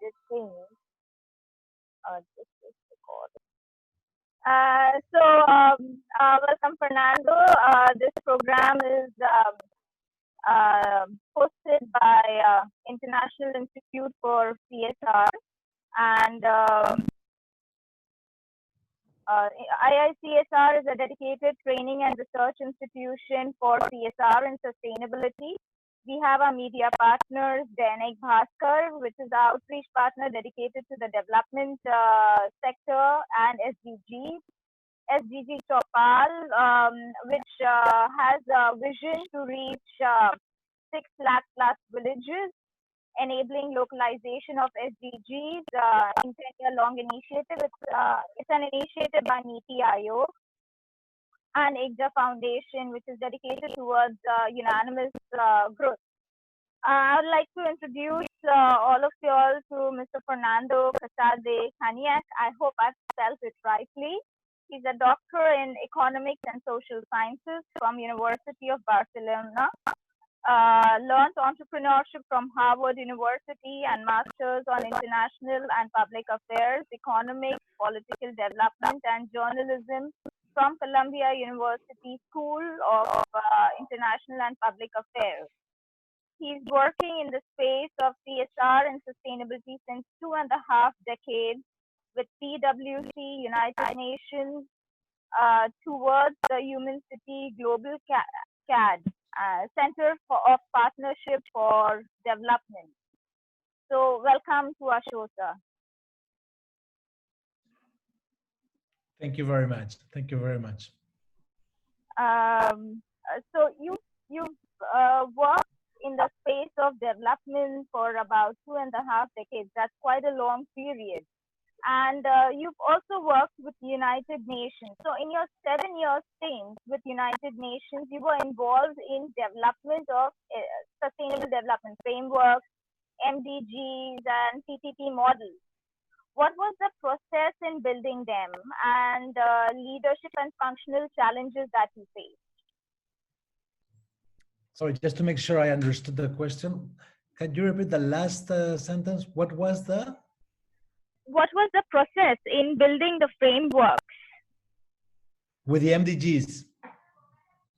did change. Just this record. Welcome, Fernando. This program is hosted by International Institute for CSR, and IICSR is a dedicated training and research institution for CSR and sustainability. We have our media partners, Dainik Bhaskar, which is our outreach partner dedicated to the development sector, and SDGs. SDG Chopal, which has a vision to reach 6 lakh plus villages, enabling localization of SDGs in 10-year-long initiative. It's an initiative by NITI Aayog, and Ensurecer Foundation, which is dedicated towards unanimous growth. I would like to introduce all of you all to Mr. Fernando Casado Cañeque. I hope I've spelled it rightly. He's a doctor in economics and social sciences from University of Barcelona. Learned entrepreneurship from Harvard University and masters on international and public affairs, economics, political development, and journalism from Columbia University School of International and Public Affairs. He's working in the space of CSR and sustainability since 2.5 decades with PwC, United Nations, towards the Human City GlobalCAD Center of Partnership for Development. So welcome to our show, sir. Thank you very much. Thank you very much. So you've worked in the space of development for about 2.5 decades. That's quite a long period. And you've also worked with United Nations. So in your 7-year stint with United Nations, you were involved in development of sustainable development frameworks, MDGs, and PPP models. What was the process in building them, and leadership and functional challenges that you faced? Sorry, just to make sure I understood the question, can you repeat the last sentence? What was the process in building the frameworks? With the MDGs?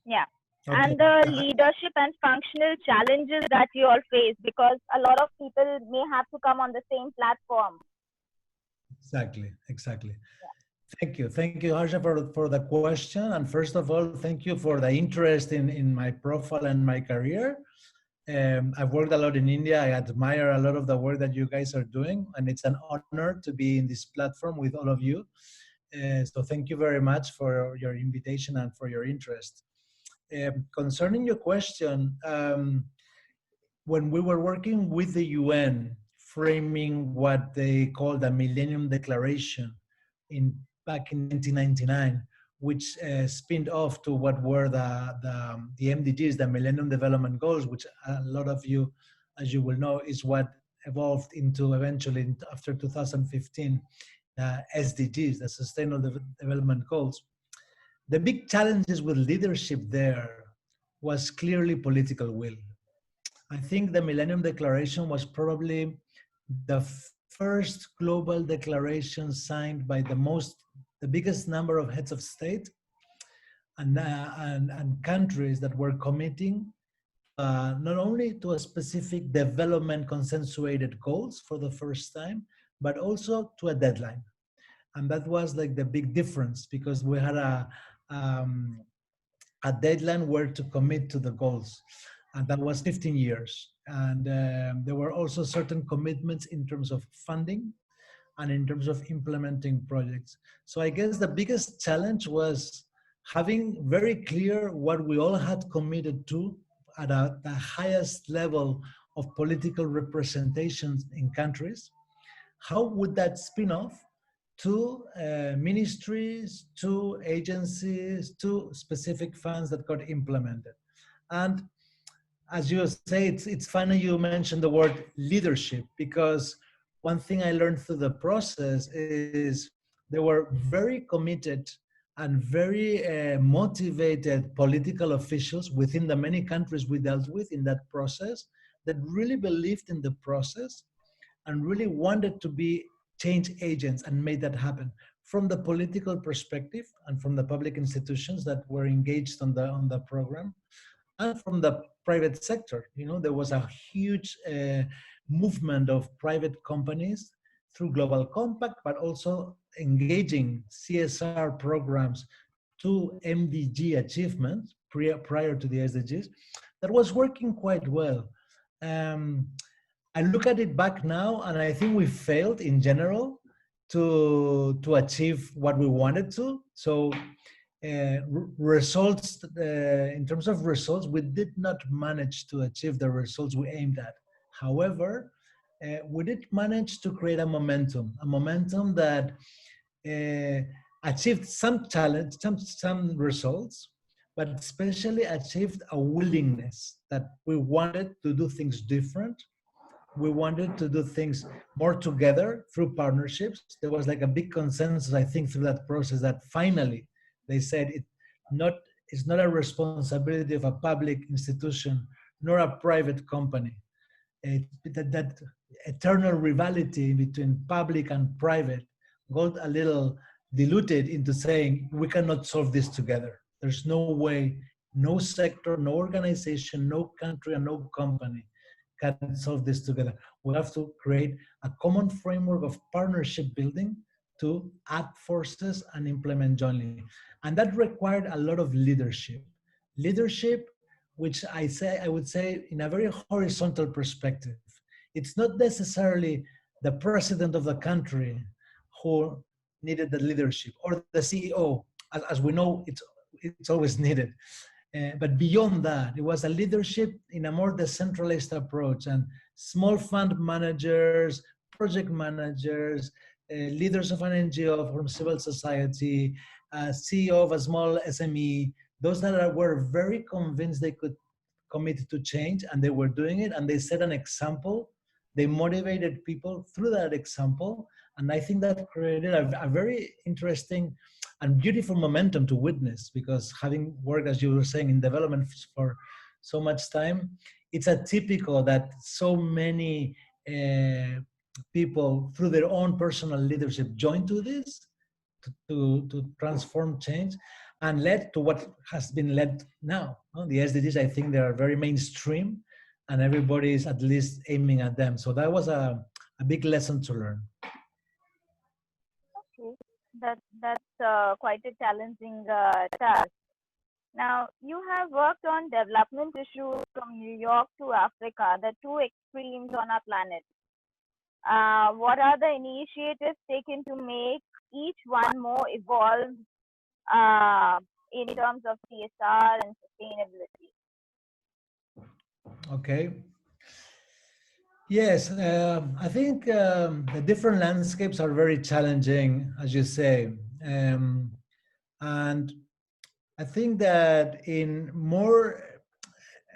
Yeah. Okay. And the leadership and functional challenges that you all face, because a lot of people may have to come on the same platform. Exactly. Yeah. Thank you, Harsha, for the question. And first of all, thank you for the interest in my profile and my career. I've worked a lot in India. I admire a lot of the work that you guys are doing, and it's an honor to be in this platform with all of you. So thank you very much for your invitation and for your interest. Concerning your question, when we were working with the UN, framing what they call the Millennium Declaration back in 1999, which spinned off to what were the MDGs, the Millennium Development Goals, which a lot of you, as you will know, is what evolved into eventually after 2015, SDGs, the Sustainable Development Goals. The big challenges with leadership there was clearly political will. I think the Millennium Declaration was probably the first global declaration signed by the biggest number of heads of state and countries that were committing not only to a specific development consensuated goals for the first time, but also to a deadline. And that was like the big difference, because we had a deadline where to commit to the goals. And that was 15 years. And there were also certain commitments in terms of funding and in terms of implementing projects. So I guess the biggest challenge was having very clear what we all had committed to at the highest level of political representation in countries. How would that spin off to ministries, to agencies, to specific funds that got implemented? And as you say, it's funny you mentioned the word leadership, because one thing I learned through the process is there were very committed and very motivated political officials within the many countries we dealt with in that process that really believed in the process and really wanted to be change agents and made that happen from the political perspective and from the public institutions that were engaged on the program, and from the private sector. You know, there was a huge movement of private companies through Global Compact, but also engaging CSR programs to MDG achievements prior to the SDGs, that was working quite well. I look at it back now, and I think we failed in general to achieve what we wanted to. So results, in terms of results, we did not manage to achieve the results we aimed at. However, we did manage to create a momentum that achieved some challenge, some results, but especially achieved a willingness that we wanted to do things different. We wanted to do things more together through partnerships. There was like a big consensus, I think, through that process, that finally they said it's not a responsibility of a public institution nor a private company. That eternal rivalry between public and private got a little diluted into saying we cannot solve this together. There's no way, no sector, no organization, no country, and no company can solve this together. We have to create a common framework of partnership building to add forces and implement jointly. And that required a lot of leadership. Leadership, which I would say in a very horizontal perspective. It's not necessarily the president of the country who needed the leadership, or the CEO. As we know, it's always needed. But beyond that, it was a leadership in a more decentralized approach, and small fund managers, project managers, leaders of an NGO, from civil society, CEO of a small SME, those that were very convinced they could commit to change, and they were doing it, and they set an example. They motivated people through that example, and I think that created a very interesting and beautiful momentum to witness, because having worked, as you were saying, in development for so much time, it's atypical that so many people, through their own personal leadership, joined to this, to transform change, and led to what has been led now. The SDGs, I think they are very mainstream, and everybody is at least aiming at them. So that was a big lesson to learn. Okay, that's quite a challenging task. Now, you have worked on development issues from New York to Africa, the two extremes on our planet. What are the initiatives taken to make each one more evolved in terms of CSR and sustainability? Okay. Yes, I think the different landscapes are very challenging, as you say. And I think that in more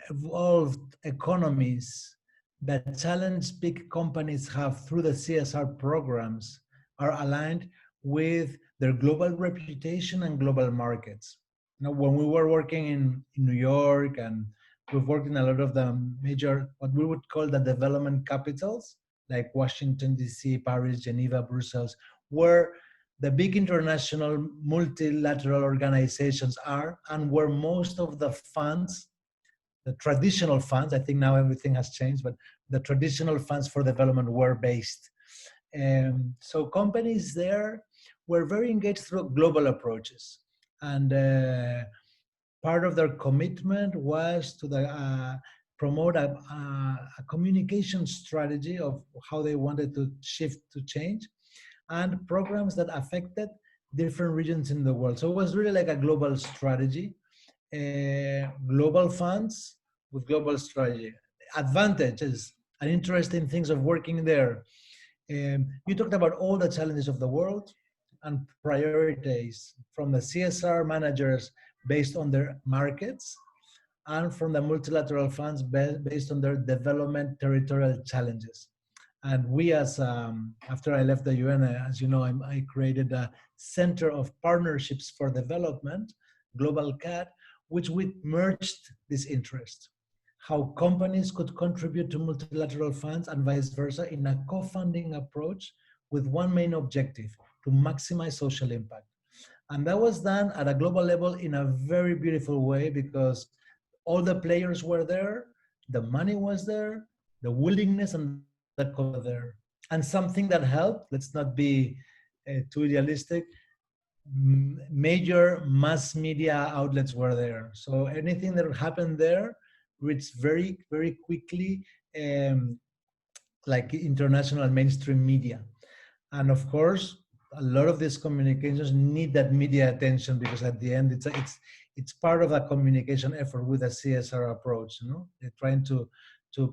evolved economies, the challenge big companies have through the CSR programs are aligned with their global reputation and global markets. You know, when we were working in New York, and we've worked in a lot of the major, what we would call the development capitals, like Washington, DC, Paris, Geneva, Brussels, where the big international multilateral organizations are, and where most of the funds, the traditional funds, I think now everything has changed, but the traditional funds for development were based. So companies there were very engaged through global approaches. And part of their commitment was to promote a communication strategy of how they wanted to shift to change, and programs that affected different regions in the world. So it was really like a global strategy, global funds with global strategy. Advantages and interesting things of working there. You talked about all the challenges of the world and priorities from the CSR managers based on their markets, and from the multilateral funds based on their development territorial challenges. And we, as after I left the UN, as you know, I created a Center of Partnerships for Development, GlobalCAD, which we merged this interest. how companies could contribute to multilateral funds and vice versa in a co-funding approach with one main objective, to maximize social impact. And that was done at a global level in a very beautiful way because all the players were there, the money was there, the willingness and the commitment were there. And something that helped, let's not be too idealistic, major mass media outlets were there. So anything that happened there reached very, very quickly, like international mainstream media. And of course, a lot of these communications need that media attention because at the end, it's part of a communication effort with a CSR approach. You know, they're trying to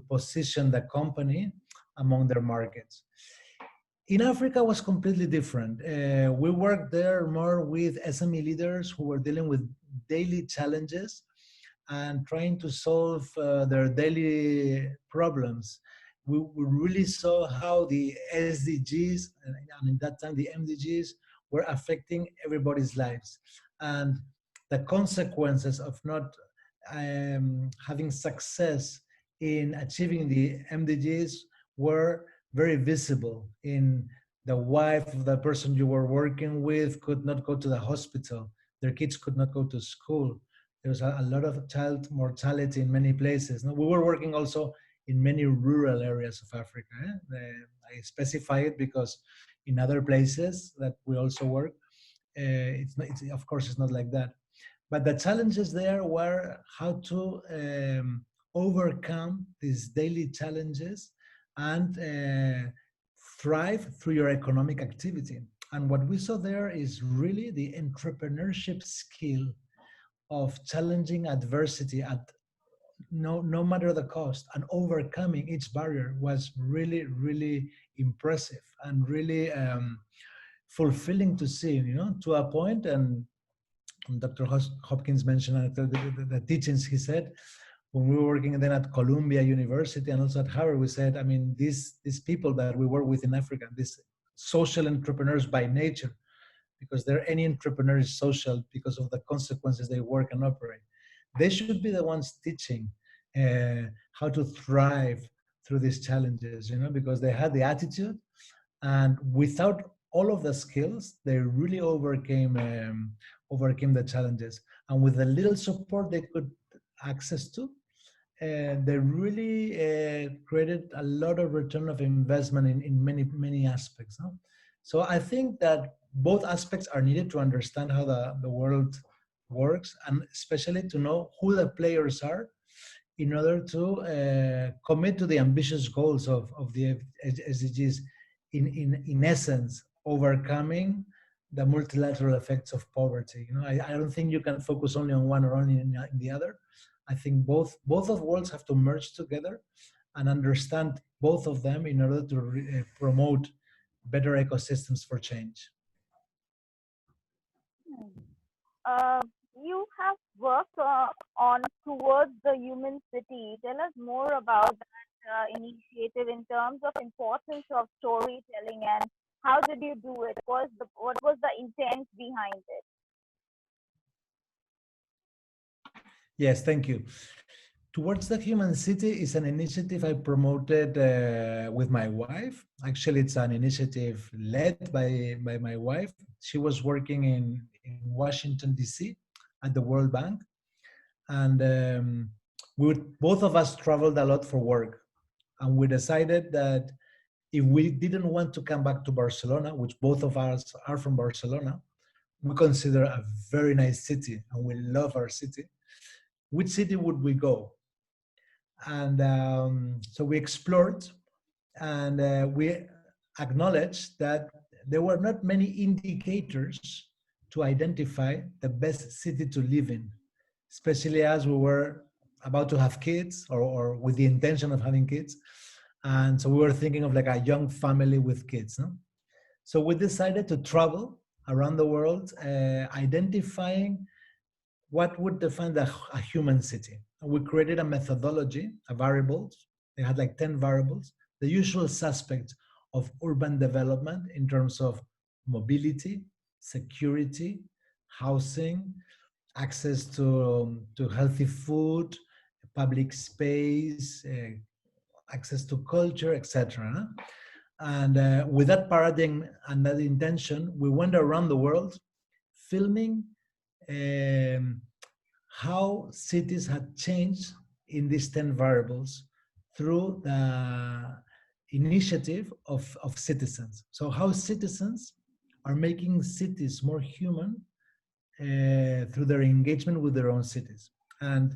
position the company among their markets. In Africa was completely different. We worked there more with SME leaders who were dealing with daily challenges and trying to solve their daily problems. We really saw how the SDGs, and in that time the MDGs, were affecting everybody's lives. And the consequences of not having success in achieving the MDGs were very visible in the wife of the person you were working with could not go to the hospital, their kids could not go to school. There was a lot of child mortality in many places. Now, we were working also in many rural areas of Africa. I specify it because in other places that we also work, of course, it's not like that. But the challenges there were how to overcome these daily challenges and thrive through your economic activity. And what we saw there is really the entrepreneurship skill of challenging adversity at no matter the cost and overcoming each barrier was really, really impressive and really fulfilling to see, you know, to a point. And Dr. Hopkins mentioned the teachings he said when we were working then at Columbia University and also at Harvard. We said, I mean, these people that we work with in Africa, these social entrepreneurs by nature, because any entrepreneur is social because of the consequences they work and operate. They should be the ones teaching how to thrive through these challenges, you know, because they had the attitude, and without all of the skills, they really overcame the challenges. And with the little support they could access to, they really created a lot of return of investment in many aspects. No? So I think that both aspects are needed to understand how the world works, and especially to know who the players are in order to commit to the ambitious goals of the SDGs, in essence, overcoming the multilateral effects of poverty. You know, I don't think you can focus only on one or only in the other. I think both of worlds have to merge together and understand both of them in order to promote better ecosystems for change. You have worked on towards the human city. Tell us more about that initiative in terms of importance of storytelling, and how did you do it? What was the intent behind it? Yes, thank you. Towards the Human City is an initiative I promoted with my wife. Actually, it's an initiative led by my wife. She was working in Washington, D.C. at the World Bank. And both of us traveled a lot for work. And we decided that if we didn't want to come back to Barcelona, which both of us are from Barcelona, we consider a very nice city and we love our city, which city would we go? And so we explored, and we acknowledged that there were not many indicators to identify the best city to live in, especially as we were about to have kids, or with the intention of having kids. And so we were thinking of like a young family with kids. No? So we decided to travel around the world, identifying what would define a human city. And we created a methodology, a variables. They had like 10 variables, the usual suspects of urban development in terms of mobility, security, housing, access to healthy food, public space, access to culture, etc. And with that paradigm and that intention, we went around the world filming um, how cities had changed in these 10 variables through the initiative of citizens. So how citizens are making cities more human through their engagement with their own cities. And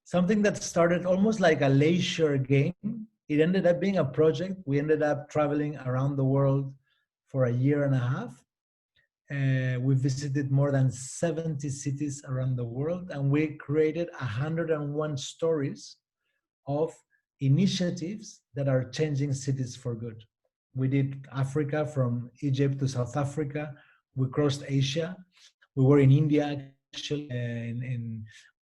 something that started almost like a leisure game, it ended up being a project. We ended up traveling around the world for a year and a half. We visited more than 70 cities around the world, and we created 101 stories of initiatives that are changing cities for good. We did Africa, from Egypt to South Africa. We crossed Asia. We were in India, actually.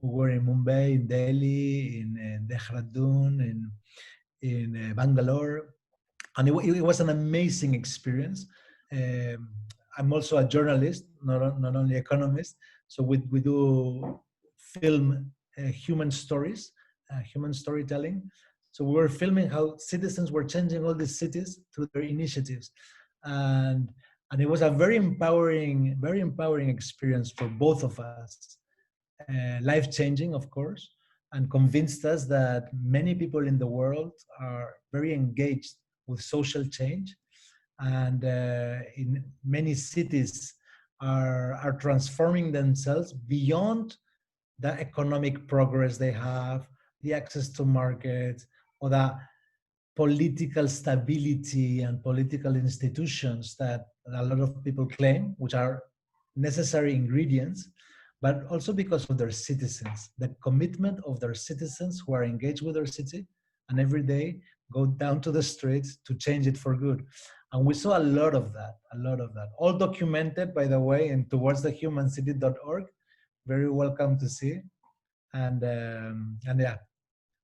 We were in Mumbai, in Delhi, in Dehradun, in Bangalore, and it was an amazing experience. Um, I'm also a journalist, not only economist. So we do film human stories, human storytelling. So we were filming how citizens were changing all these cities through their initiatives, and and it was a very empowering experience for both of us. Life changing, of course, and convinced us that many people in the world are very engaged with social change, and in many cities are transforming themselves beyond the economic progress they have, the access to markets, or the political stability and political institutions that a lot of people claim, which are necessary ingredients, but also because of their citizens, the commitment of their citizens who are engaged with their city and every day go down to the streets to change it for good. And we saw a lot of that, all documented, by the way, in towardsthehumancity.org. Very welcome to see. And yeah,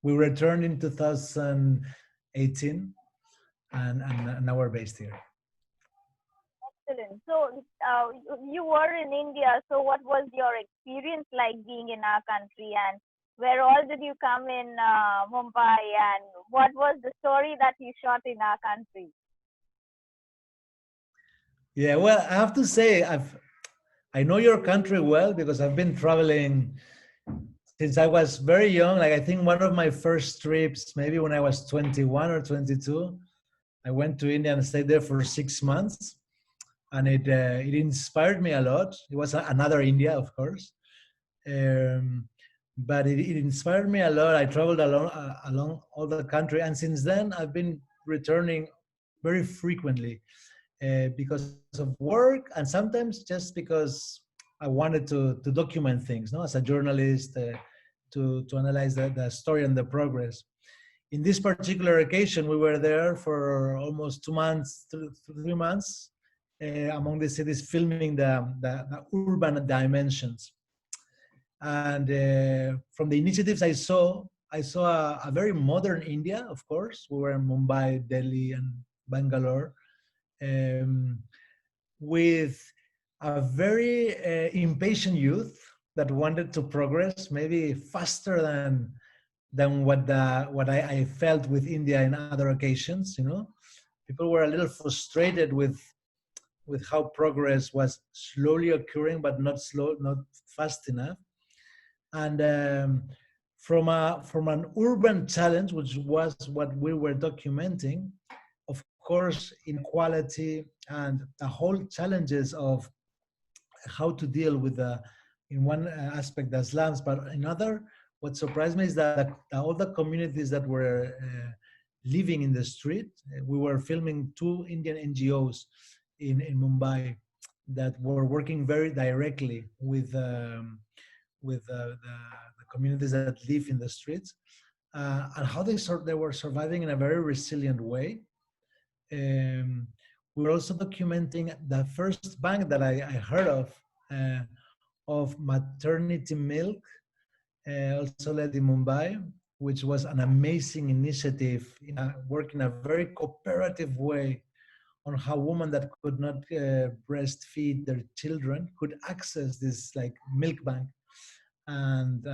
we returned in 2018, and now we're based here. Excellent. So you were in India. So what was your experience like being in our country, and where all did you come in Mumbai, and what was the story that you shot in our country? Yeah, well, I have to say I know your country well because I've been traveling since I was very young. Like, I think one of my first trips, maybe when I was 21 or 22, I went to India and stayed there for 6 months, and it inspired me a lot. It was another India, of course, but it inspired me a lot. I traveled along all the country, and since then I've been returning very frequently because of work, and sometimes just because I wanted to document things, no, as a journalist, to analyze the story and the progress. In this particular occasion, we were there for almost 2 months, 3 months, among the cities, filming the urban dimensions. And from the initiatives I saw a very modern India, of course. We were in Mumbai, Delhi, and Bangalore, um, with a very impatient youth that wanted to progress, maybe faster than what I felt with India in other occasions. You know, people were a little frustrated with how progress was slowly occurring, but not fast enough. And from an urban challenge, which was what we were documenting, of course, inequality and the whole challenges of how to deal with in one aspect, the slums, but in other, what surprised me is that all the communities that were living in the street, we were filming 2 Indian NGOs in Mumbai that were working very directly with the communities that live in the streets, and how they were surviving in a very resilient way. Um, we're also documenting the first bank that I heard of maternity milk, also led in Mumbai, which was an amazing initiative, work in a very cooperative way on how women that could not breastfeed their children could access this like milk bank. And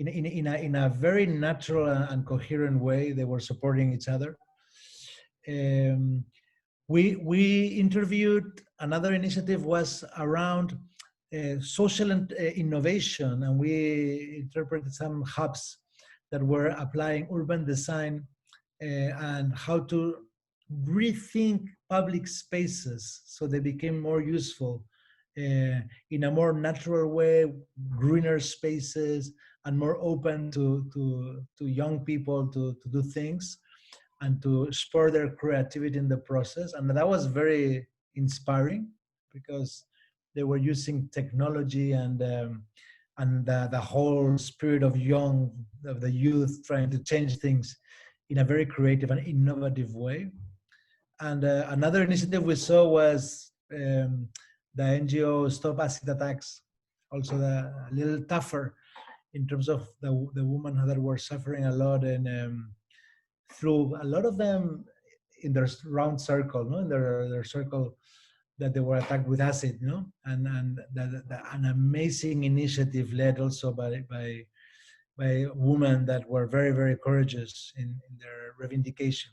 in a very natural and coherent way. They were supporting each other. Um, we interviewed, another initiative was around social innovation, and we interpreted some hubs that were applying urban design and how to rethink public spaces so they became more useful in a more natural way, greener spaces, and more open to young people to do things and to spur their creativity in the process. And that was very inspiring because they were using technology and the whole spirit of the youth trying to change things in a very creative and innovative way. And another initiative we saw was the NGO Stop Acid Attacks, also a little tougher in terms of the women that were suffering a lot, and through a lot of them in their round circle, no, in their circle, that they were attacked with acid, no, and an amazing initiative led also by women that were very, very courageous in their reivindication.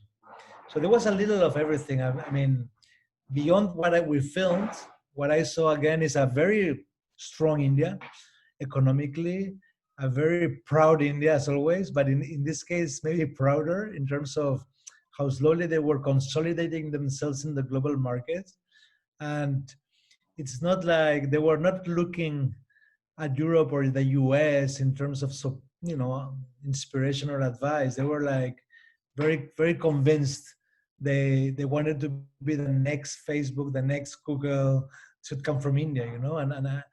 So there was a little of everything. I mean, beyond we filmed, what I saw again is a very strong India economically, a very proud India as always, but in this case, maybe prouder in terms of how slowly they were consolidating themselves in the global market. And it's not like they were not looking at Europe or the US in terms of, inspiration or advice. They were like very, very convinced they wanted to be the next Facebook, the next Google, should come from India, and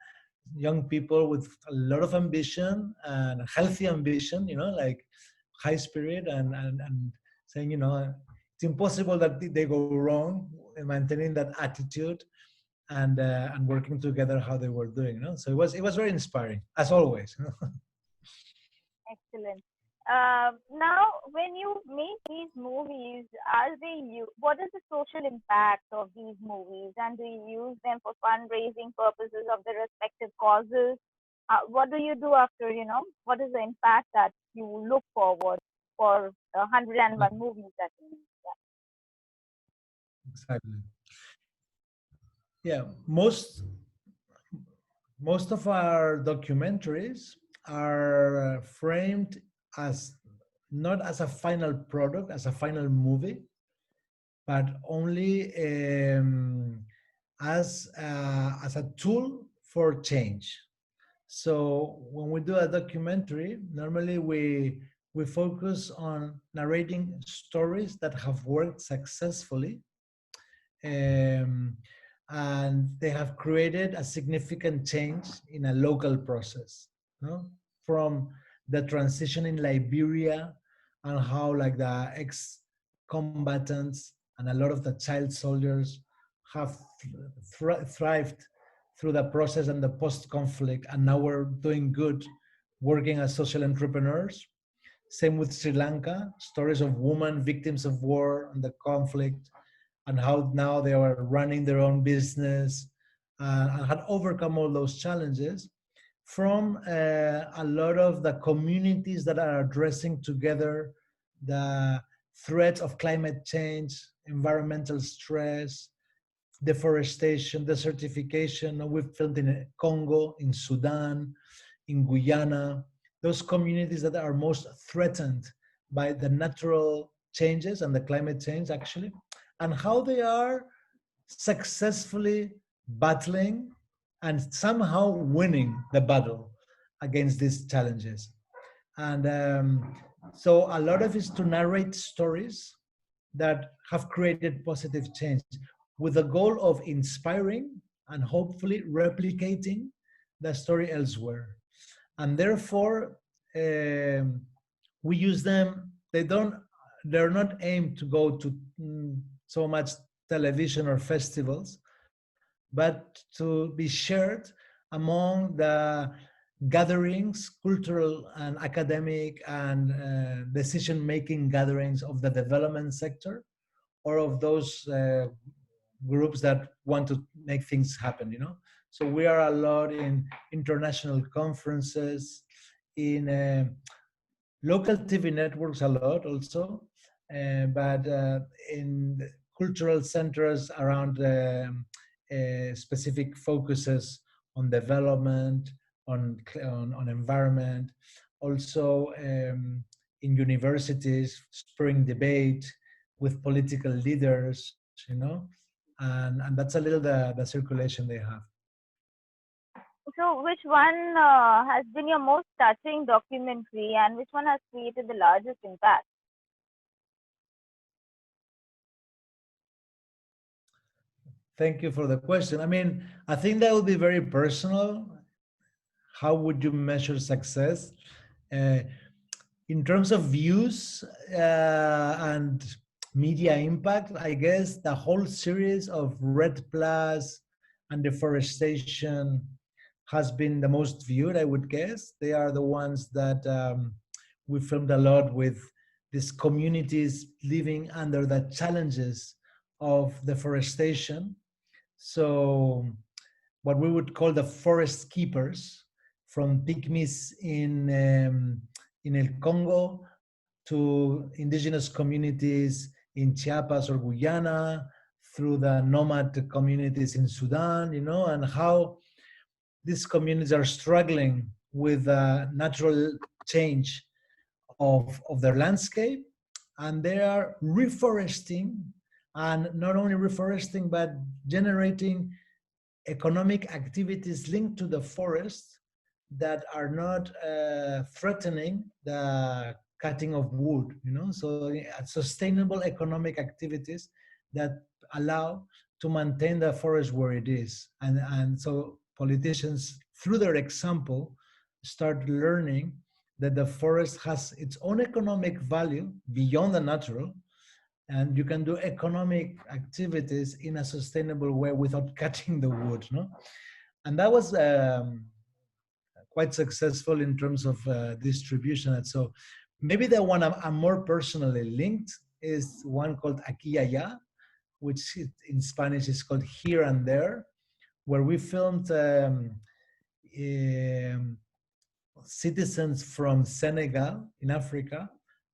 young people with a lot of ambition and healthy ambition, like high spirit and saying, it's impossible that they go wrong, and maintaining that attitude and working together how they were doing. So it was very inspiring as always. Excellent. Now, when you make these movies, what is the social impact of these movies, and do you use them for fundraising purposes of the respective causes? What do you do after, what is the impact that you look forward for 101 movies that you make? Exactly. Yeah, most of our documentaries are framed as not as a final product, as a final movie, but only as a tool for change. So when we do a documentary, normally we focus on narrating stories that have worked successfully, and they have created a significant change in a local process, no? From the transition in Liberia, and how like the ex-combatants and a lot of the child soldiers have thrived through the process and the post-conflict, and now we're doing good working as social entrepreneurs. Same with Sri Lanka, stories of women victims of war and the conflict, and how now they are running their own business and had overcome all those challenges from a lot of the communities that are addressing together the threats of climate change, environmental stress, deforestation, desertification. We've filmed in Congo, in Sudan, in Guyana, those communities that are most threatened by the natural changes and the climate change actually, and how they are successfully battling and somehow winning the battle against these challenges. And so a lot of it is to narrate stories that have created positive change with the goal of inspiring and hopefully replicating the story elsewhere. And therefore, we use them. They're not aimed to go to so much television or festivals, but to be shared among the gatherings, cultural and academic and decision-making gatherings of the development sector, or of those groups that want to make things happen. So we are a lot in international conferences, in local TV networks a lot also, but in the cultural centers around specific focuses on development, on environment, also in universities, spurring debate with political leaders, and that's a little the circulation they have. So, which one has been your most touching documentary, and which one has created the largest impact? Thank you for the question. I mean, I think that would be very personal. How would you measure success? Uh, in terms of views and media impact, I guess the whole series of Red Plus and deforestation has been the most viewed, I would guess. They are the ones that we filmed a lot with these communities living under the challenges of deforestation. So what we would call the forest keepers, from pygmies in El Congo to indigenous communities in Chiapas or Guyana, through the nomad communities in Sudan, and how these communities are struggling with natural change of their landscape, and they are reforesting, and not only reforesting, but generating economic activities linked to the forest that are not threatening the cutting of wood, so sustainable economic activities that allow to maintain the forest where it is. And so politicians, through their example, start learning that the forest has its own economic value beyond the natural, and you can do economic activities in a sustainable way without cutting the wood, no? And that was quite successful in terms of distribution. And so maybe the one I'm more personally linked is one called Aquí y Allá, which in Spanish is called Here and There, where we filmed citizens from Senegal in Africa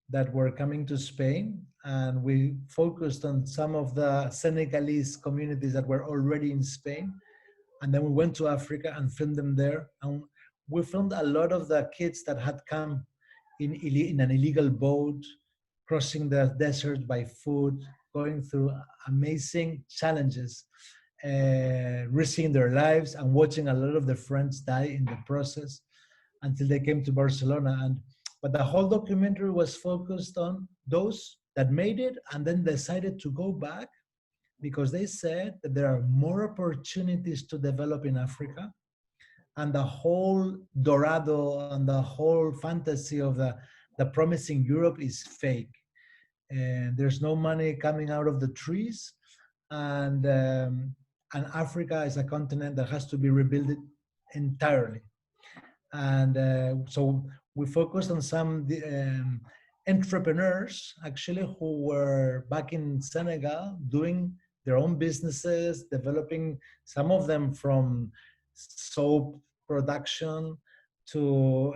that were coming to Spain, and we focused on some of the Senegalese communities that were already in Spain. And then we went to Africa and filmed them there. And we filmed a lot of the kids that had come in an illegal boat, crossing the desert by foot, going through amazing challenges, risking their lives and watching a lot of their friends die in the process until they came to Barcelona. But the whole documentary was focused on those that made it and then decided to go back, because they said that there are more opportunities to develop in Africa, and the whole dorado and the whole fantasy of the promising Europe is fake. And there's no money coming out of the trees, and Africa is a continent that has to be rebuilt entirely. And so we focused on some entrepreneurs actually who were back in Senegal doing their own businesses, developing, some of them from soap production to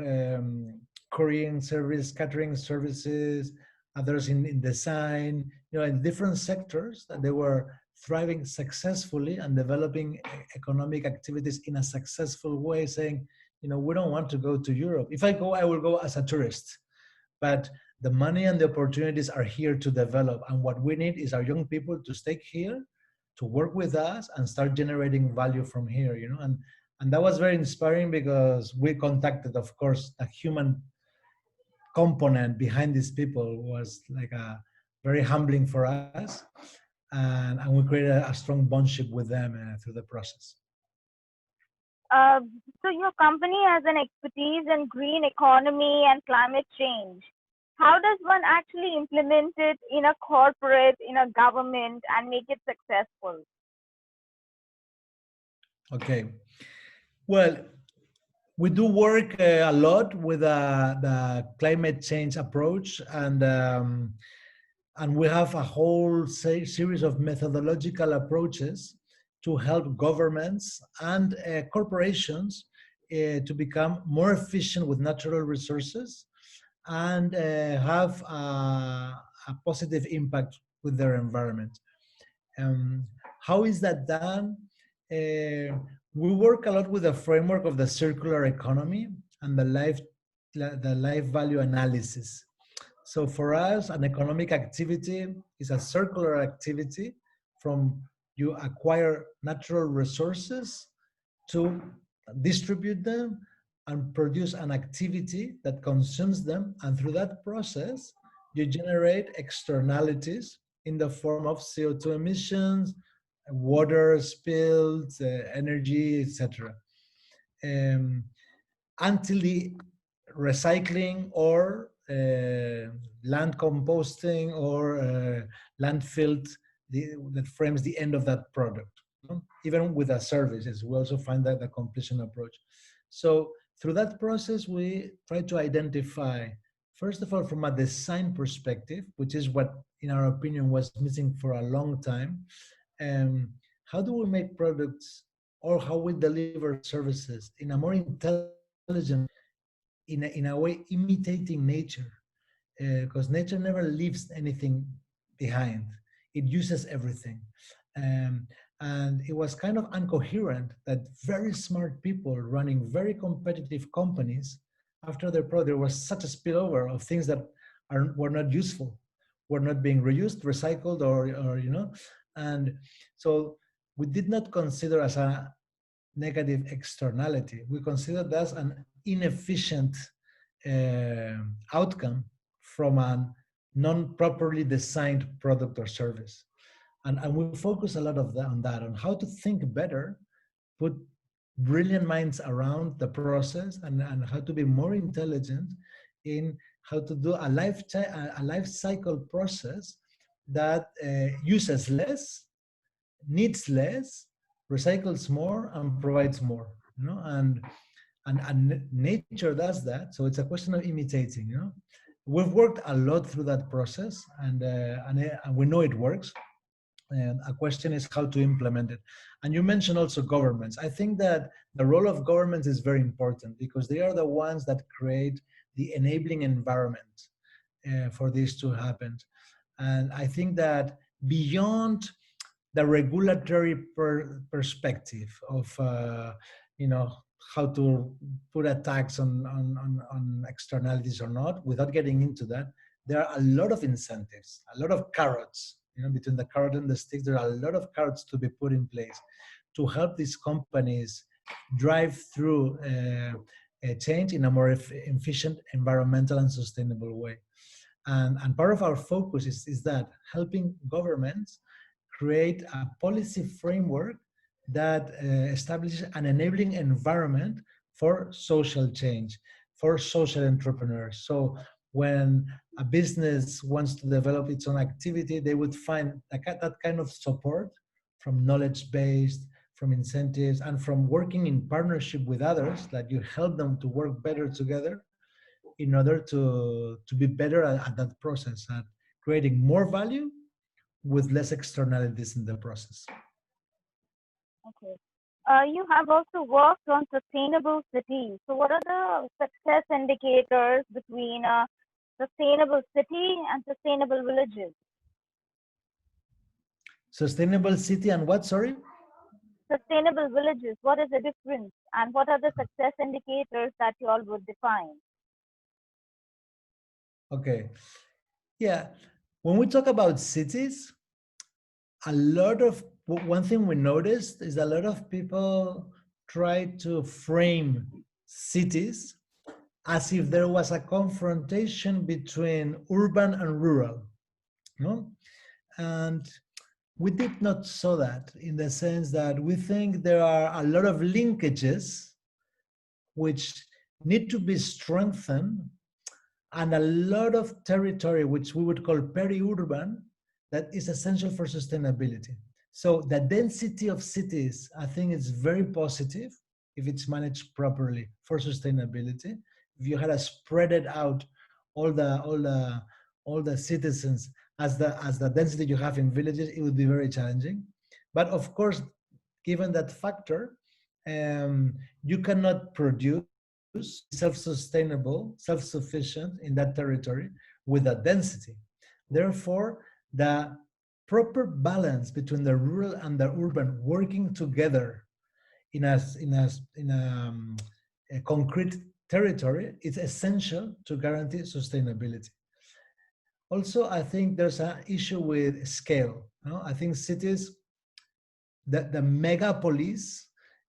Korean service, catering services, others in design, in different sectors, that they were thriving successfully and developing economic activities in a successful way, saying, we don't want to go to Europe. If I go, I will go as a tourist. But the money and the opportunities are here to develop. And what we need is our young people to stay here, to work with us and start generating value from here, And that was very inspiring, because we contacted, of course, the human component behind these people was like a very humbling for us. And we created a strong bondship with them through the process. So your company has an expertise in green economy and climate change. How does one actually implement it in a corporate, in a government, and make it successful? Okay. Well, we do work a lot with the climate change approach, and we have a whole series of methodological approaches to help governments and corporations to become more efficient with natural resources and have a positive impact with their environment. Um, how is that done? We work a lot with the framework of the circular economy and the life value analysis. So for us, an economic activity is a circular activity from you acquire natural resources to distribute them and produce an activity that consumes them. And through that process, you generate externalities in the form of CO2 emissions, water spills, energy, etc. Um, until the recycling or land composting or landfill that frames the end of that product. Even with our services, we also find that the completion approach. So through that process, we try to identify, first of all, from a design perspective, which is what, in our opinion, was missing for a long time. How do we make products or how we deliver services in a more intelligent, in a way imitating nature, because nature never leaves anything behind. It uses everything. Um, and it was kind of incoherent that very smart people running very competitive companies, after their product, there was such a spillover of things that were not useful, were not being reused, recycled, or and so we did not consider as a negative externality. We consider that as an inefficient outcome from a non-properly designed product or service. And we focus a lot on that, on how to think better, put brilliant minds around the process, and how to be more intelligent in how to do a life cycle process that uses less, needs less, recycles more, and provides more. And nature does that, so it's a question of imitating. We've worked a lot through that process, and we know it works. And a question is how to implement it. And you mentioned also governments. I think that the role of governments is very important because they are the ones that create the enabling environment for this to happen. And I think that beyond the regulatory perspective of how to put a tax on externalities or not, without getting into that, there are a lot of incentives, a lot of carrots. Between the carrot and the stick, there are a lot of carrots to be put in place to help these companies drive through a change in a more efficient, environmental, and sustainable way. And part of our focus is that helping governments create a policy framework that establishes an enabling environment for social change, for social entrepreneurs. So when a business wants to develop its own activity, they would find that kind of support from knowledge-based, from incentives, and from working in partnership with others, that you help them to work better together in order to be better at that process, at creating more value with less externalities in the process. Okay. You have also worked on sustainable cities. So what are the success indicators between a sustainable city and sustainable villages? Sustainable city and what, sorry? Sustainable villages, what is the difference? And what are the success indicators that you all would define? Okay. Yeah. When we talk about cities, one thing we noticed is a lot of people try to frame cities as if there was a confrontation between urban and rural. And we did not saw that, in the sense that we think there are a lot of linkages which need to be strengthened, and a lot of territory which we would call peri-urban that is essential for sustainability. So the density of cities, I think, is very positive if it's managed properly for sustainability. If you had to spread it out, all the citizens as the density you have in villages, it would be very challenging. But of course, given that factor, you cannot produce and be self-sustainable, self-sufficient in that territory with that density. Therefore, the proper balance between the rural and the urban working together in a concrete territory is essential to guarantee sustainability. Also, I think there's an issue with scale. I think cities, the megapolis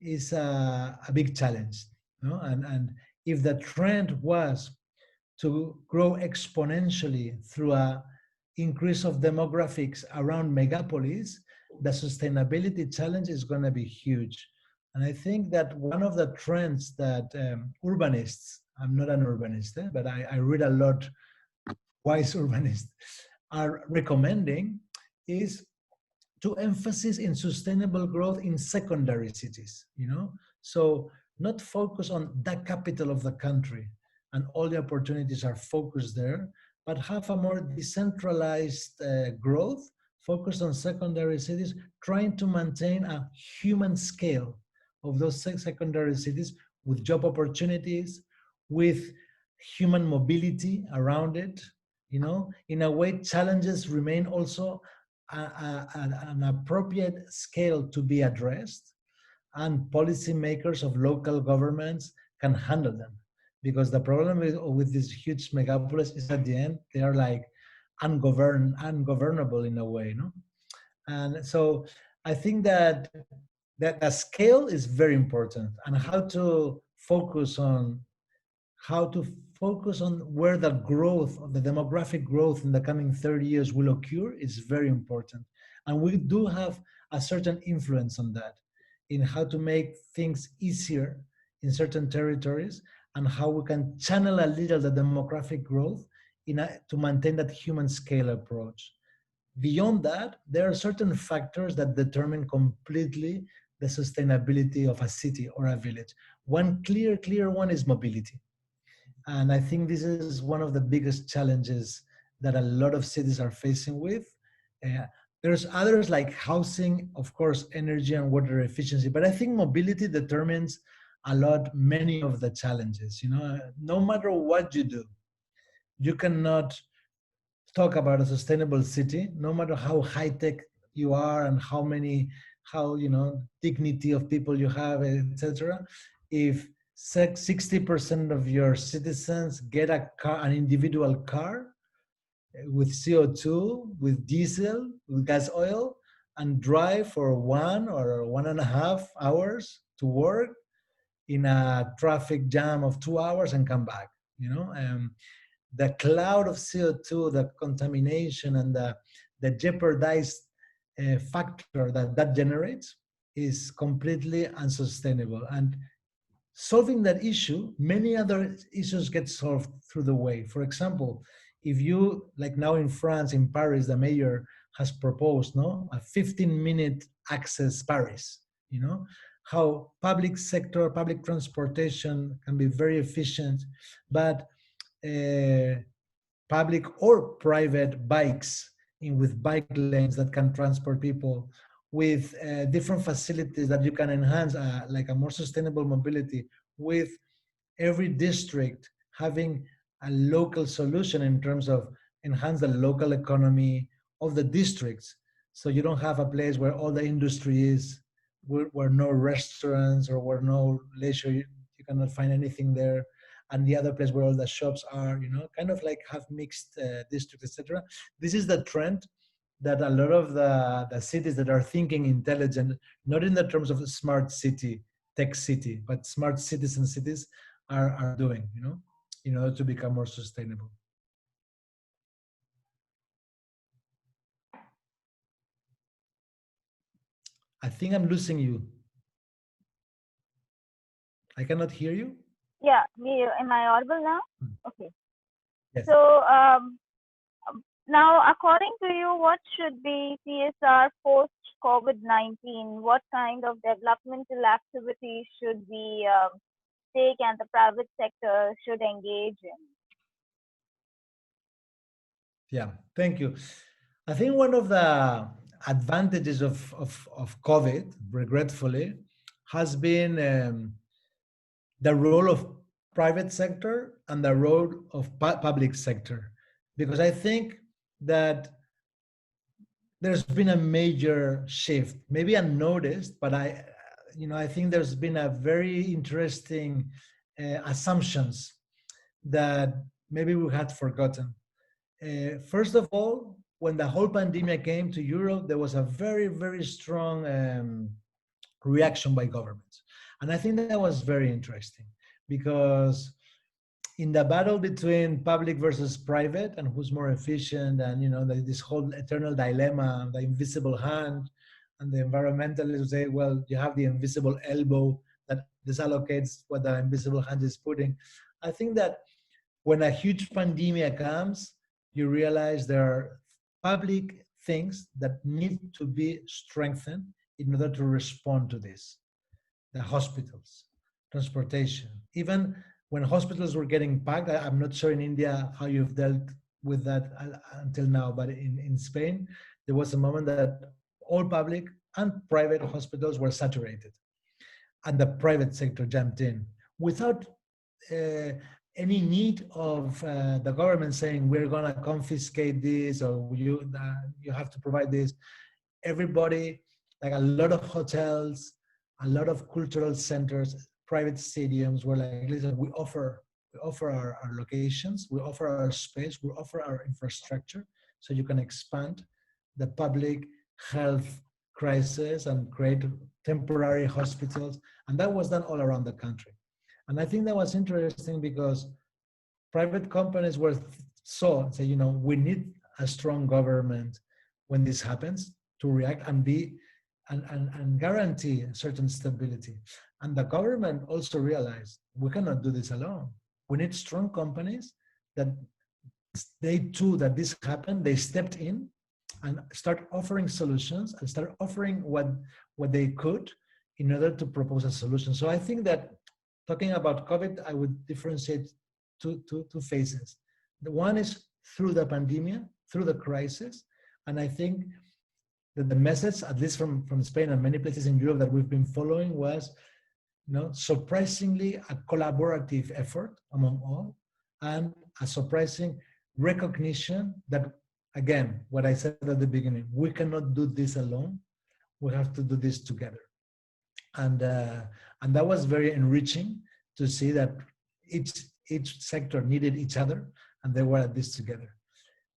is a big challenge. And if the trend was to grow exponentially through a increase of demographics around megapolis, the sustainability challenge is going to be huge. And I think that one of the trends that urbanists, I'm not an urbanist, but I read a lot, wise urbanists, are recommending is to emphasis in sustainable growth in secondary cities, so not focus on the capital of the country and all the opportunities are focused there, but have a more decentralized growth focused on secondary cities, trying to maintain a human scale of those secondary cities with job opportunities, with human mobility around it. In a way, challenges remain also an appropriate scale to be addressed, and policymakers of local governments can handle them. Because the problem with these huge megapolis is at the end, they are like ungovernable in a way. And so I think that the scale is very important, and how to focus on where the growth, the demographic growth in the coming 30 years will occur is very important. And we do have a certain influence on that, in how to make things easier in certain territories, and how we can channel a little the demographic growth to maintain that human scale approach. Beyond that, there are certain factors that determine completely the sustainability of a city or a village. One clear one is mobility. And I think this is one of the biggest challenges that a lot of cities are facing with. Uh, there's others like housing, of course, energy and water efficiency, but I think mobility determines a lot, many of the challenges. No matter what you do, you cannot talk about a sustainable city, no matter how high tech you are and how dignity of people you have, etc. If 60% of your citizens get an individual car with CO2, with diesel, with gas oil, and drive for 1 or 1.5 hours to work in a traffic jam of 2 hours and come back, the cloud of CO2, the contamination, and the jeopardized factor that generates is completely unsustainable. And solving that issue, many other issues get solved through the way. For example, if you, like now in France, in Paris, the mayor has proposed a 15-minute access Paris, how public sector, public transportation can be very efficient, but public or private bikes with bike lanes that can transport people, with different facilities that you can enhance, like a more sustainable mobility, with every district having a local solution in terms of enhance the local economy of the districts. So you don't have a place where all the industry is, where no restaurants or where no leisure, you cannot find anything there, and the other place where all the shops are, kind of like have mixed districts, etc. This is the trend that a lot of the cities that are thinking intelligent, not in the terms of a smart city, tech city, but smart citizen cities are doing, in order to become more sustainable. I think I'm losing you. I cannot hear you. Yeah, am I audible now? Okay. Yes. So now, according to you, what should be CSR post COVID-19? What kind of developmental activities should we take and the private sector should engage in? Yeah, thank you. I think one of the advantages of COVID, regretfully, has been the role of private sector and the role of public sector, because I think that there's been a major shift, maybe unnoticed, but I think there's been a very interesting assumptions that maybe we had forgotten. First of all, when the whole pandemic came to Europe, there was a very, very strong reaction by governments. And I think that was very interesting because in the battle between public versus private and who's more efficient, and this whole eternal dilemma, the invisible hand, and the environmentalists say, well, you have the invisible elbow that disallocates what the invisible hand is putting. I think that when a huge pandemic comes, you realize there are public things that need to be strengthened in order to respond to this. The hospitals, transportation, even when hospitals were getting packed. I'm not sure in India how you've dealt with that until now, but in Spain, there was a moment that all public and private hospitals were saturated, and the private sector jumped in without any need of the government saying we're going to confiscate this or you have to provide this. Everybody, like a lot of hotels, a lot of cultural centers, private stadiums were like, listen, we offer our locations, we offer our space, we offer our infrastructure, so you can expand the public health crisis and create temporary hospitals. And that was done all around the country. And I think that was interesting because private companies say, we need a strong government when this happens to react and be and guarantee certain stability. And the government also realized we cannot do this alone. We need strong companies that that this happened, they stepped in and start offering solutions and start offering what they could in order to propose a solution. So I think that talking about COVID, I would differentiate two phases. The one is through the pandemic, through the crisis, and I think that the message, at least from Spain and many places in Europe that we've been following, was surprisingly a collaborative effort among all, and a surprising recognition that, again, what I said at the beginning, we cannot do this alone. We have to do this together. And that was very enriching to see that each sector needed each other, and they were at this together.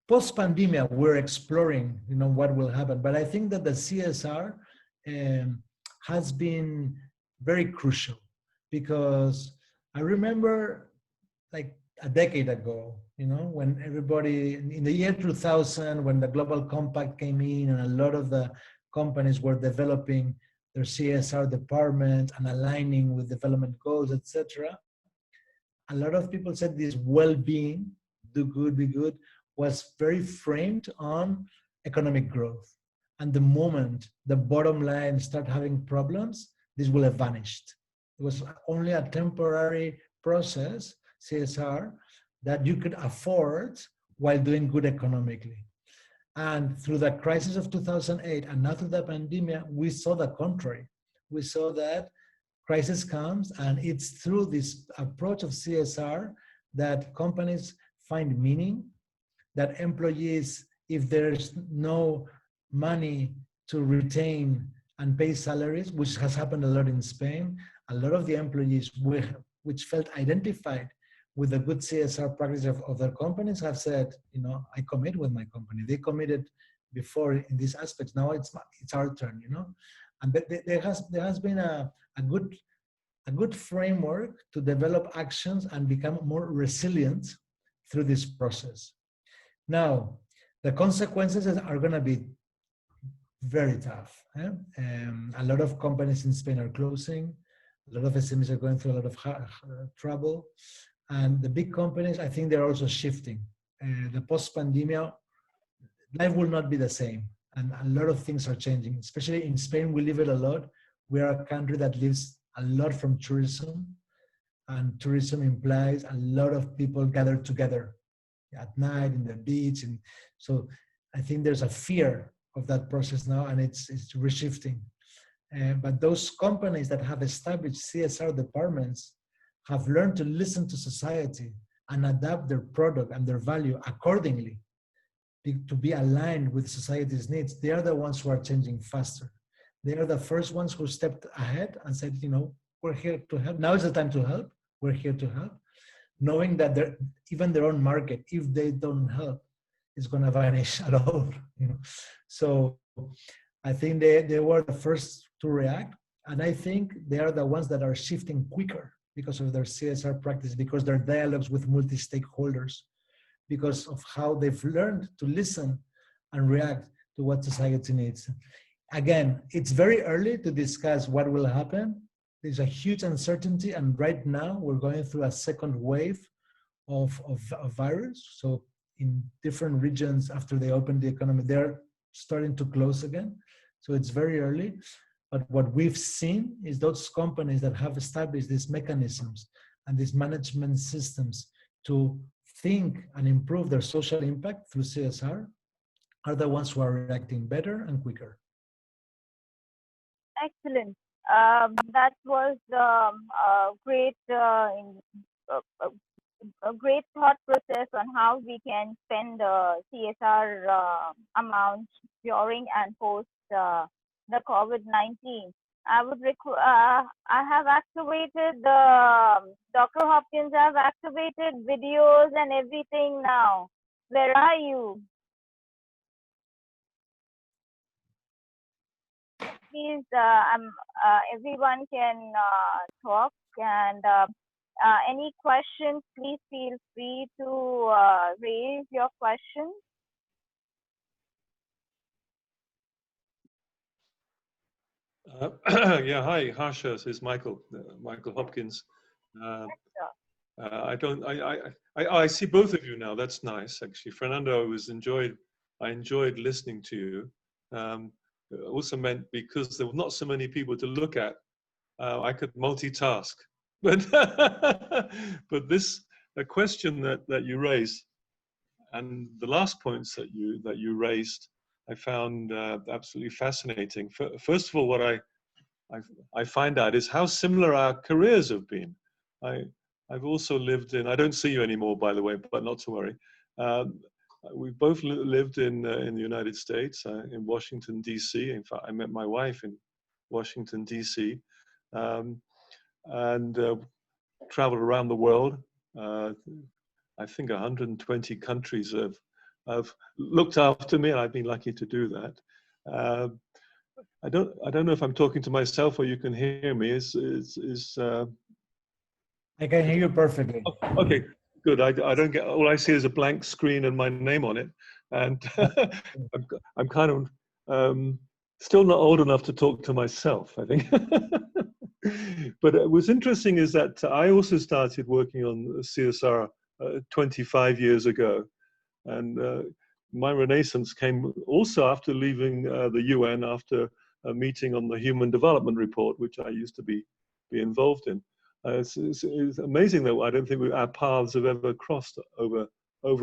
Post-pandemic, we're exploring, what will happen. But I think that the CSR has been very crucial, because I remember like a decade ago, when everybody, in the year 2000, when the Global Compact came in and a lot of the companies were developing their CSR department and aligning with development goals, etc. A lot of people said this well-being, do good, be good, was very framed on economic growth. And the moment the bottom line start having problems, this will have vanished. It was only a temporary process, CSR, that you could afford while doing good economically. And through the crisis of 2008 and now through the pandemic, we saw the contrary. We saw that crisis comes, and it's through this approach of CSR that companies find meaning, that employees, if there's no money to retain and pay salaries, which has happened a lot in Spain, a lot of the employees which felt identified with the good CSR practice of their companies have said, I commit with my company. They committed before in these aspects. Now it's our turn, And there has been a good framework to develop actions and become more resilient through this process. Now, the consequences are going to be very tough. A lot of companies in Spain are closing. A lot of SMEs are going through a lot of trouble. And the big companies, I think they're also shifting. The post-pandemic, life will not be the same. And a lot of things are changing, especially in Spain. We live it a lot. We are a country that lives a lot from tourism. And tourism implies a lot of people gathered together at night in the beach. And so I think there's a fear of that process now, and it's reshifting. But those companies that have established CSR departments have learned to listen to society and adapt their product and their value accordingly to be aligned with society's needs. They are the ones who are changing faster. They are the first ones who stepped ahead and said, you know, we're here to help. Now is the time to help. We're here to help, knowing that even their own market, if they don't help, is going to vanish at all. You know, so I think they were the first to react, and I think they are the ones that are shifting quicker because of their CSR practice, because their dialogues with multi-stakeholders, because of how they've learned to listen and react to what society needs. Again, it's very early to discuss what will happen. There's a huge uncertainty, and right now we're going through a second wave of virus. So in different regions, after they open the economy, they're starting to close again. So it's very early. But what we've seen is those companies that have established these mechanisms and these management systems to think and improve their social impact through CSR are the ones who are reacting better and quicker. Excellent. That was great, a great thought process on how we can spend CSR amounts during and post the COVID-19. I have activated Dr. Hopkins. I've activated videos and everything now. Where are you? Please, everyone can talk, and any questions, please feel free to raise your questions. Yeah, hi, Harsha. This is Michael Hopkins. I see both of you now. That's nice, actually. Fernando, I enjoyed listening to you. It also meant because there were not so many people to look at, I could multitask. But but a question that you raised, and the last points that you raised, I found absolutely fascinating. First of all, what I find out is how similar our careers have been. I've also lived in, I don't see you anymore, by the way, but not to worry. We've both lived in the United States, in Washington, D.C. In fact, I met my wife in Washington, D.C. And traveled around the world. I think 120 countries have looked after me. I've been lucky to do that. I don't know if I'm talking to myself or you can hear me. I can hear you perfectly. Okay, good. I don't get, all I see is a blank screen and my name on it, and I'm kind of still not old enough to talk to myself, I think. But what's interesting is that I also started working on CSR 25 years ago, and my renaissance came also after leaving the UN, after a meeting on the Human Development Report, which I used to be involved in. It's amazing that I don't think our paths have ever crossed over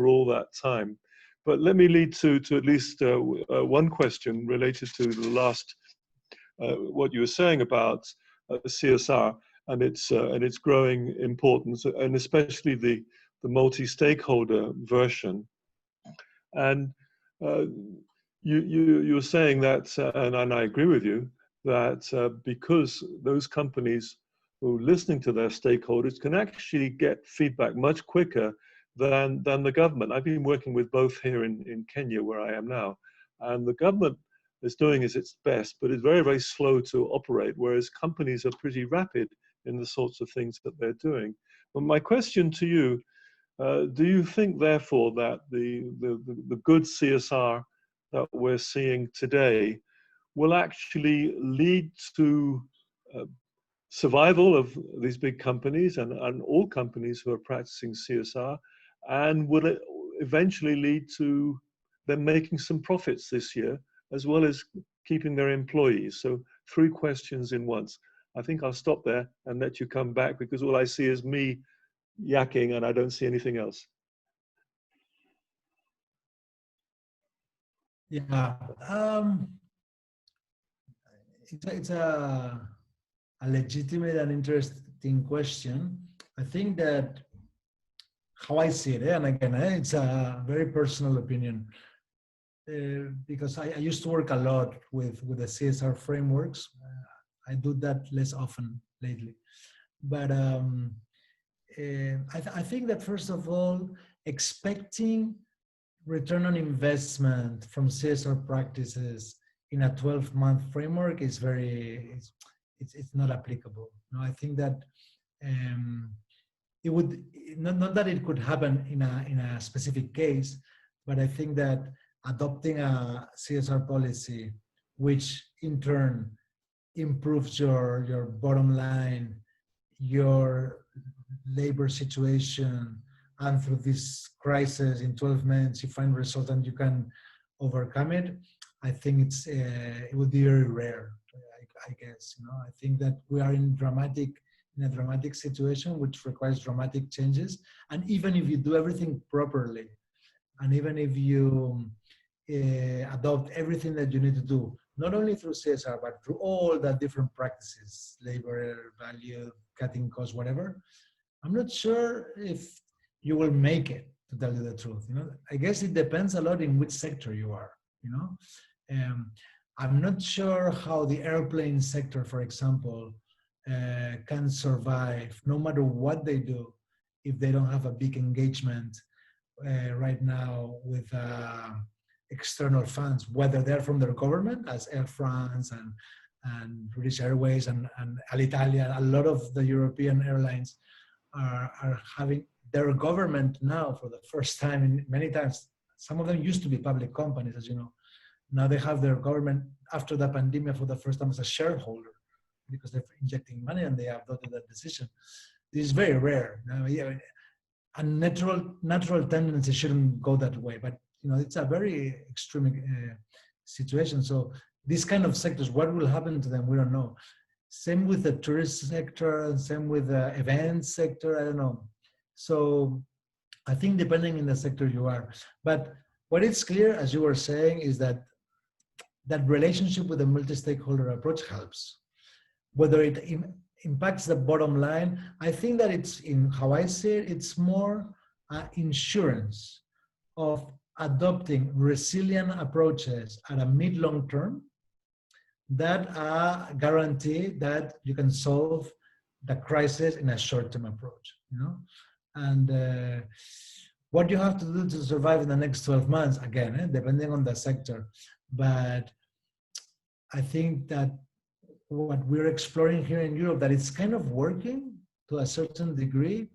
all that time. But let me lead to at least one question related to the last, what you were saying about CSR and its growing importance, and especially the multi-stakeholder version. And you're saying that, and I agree with you, that because those companies who are listening to their stakeholders can actually get feedback much quicker than the government. I've been working with both here in Kenya, where I am now, and the government is doing its best, but it's very, very slow to operate, whereas companies are pretty rapid in the sorts of things that they're doing. But my question to you, do you think, therefore, that the good CSR that we're seeing today will actually lead to survival of these big companies and all companies who are practicing CSR, and will it eventually lead to them making some profits this year, as well as keeping their employees? So 3 questions in once. I think I'll stop there and let you come back, because all I see is me yakking and I don't see anything else. Yeah. it's a legitimate and interesting question. I think that how I see it, and again, it's a very personal opinion, because I used to work a lot with the CSR frameworks. I do that less often lately. But I think that first of all, expecting return on investment from CSR practices in a 12-month framework is it's not applicable. No, I think that it would not that it could happen in a specific case, but I think that adopting a CSR policy, which in turn improves your bottom line, your labor situation, and through this crisis in 12 months you find results and you can overcome it, I think it would be very rare. I guess, you know, I think that we are in a dramatic situation which requires dramatic changes, and even if you do everything properly, and even if you adopt everything that you need to do, not only through CSR, but through all the different practices, labor, value, cutting costs, whatever, I'm not sure if you will make it, to tell you the truth. You know, I guess it depends a lot in which sector you are, you know. I'm not sure how the airplane sector, for example, can survive no matter what they do if they don't have a big engagement right now with external funds, whether they're from their government, as Air France and British Airways and Alitalia. A lot of the European airlines are having their government now for the first time in many times. Some of them used to be public companies, as you know. Now they have their government after the pandemic for the first time as a shareholder, because they're injecting money and they have adopted that decision. This is very rare. Now, yeah, a natural tendency shouldn't go that way, but you know, it's a very extreme situation. So these kind of sectors, what will happen to them, we don't know. Same with the tourist sector, and same with the events sector, I don't know. So I think depending in the sector you are. But what is clear, as you were saying, is that that relationship with the multi-stakeholder approach helps. Whether it impacts the bottom line, I think that it's, in how I see it, it's more insurance of adopting resilient approaches at a mid-long term that guarantee that you can solve the crisis in a short-term approach, you know? And what you have to do to survive in the next 12 months, again, depending on the sector. But I think that what we're exploring here in Europe, that it's kind of working to a certain degree,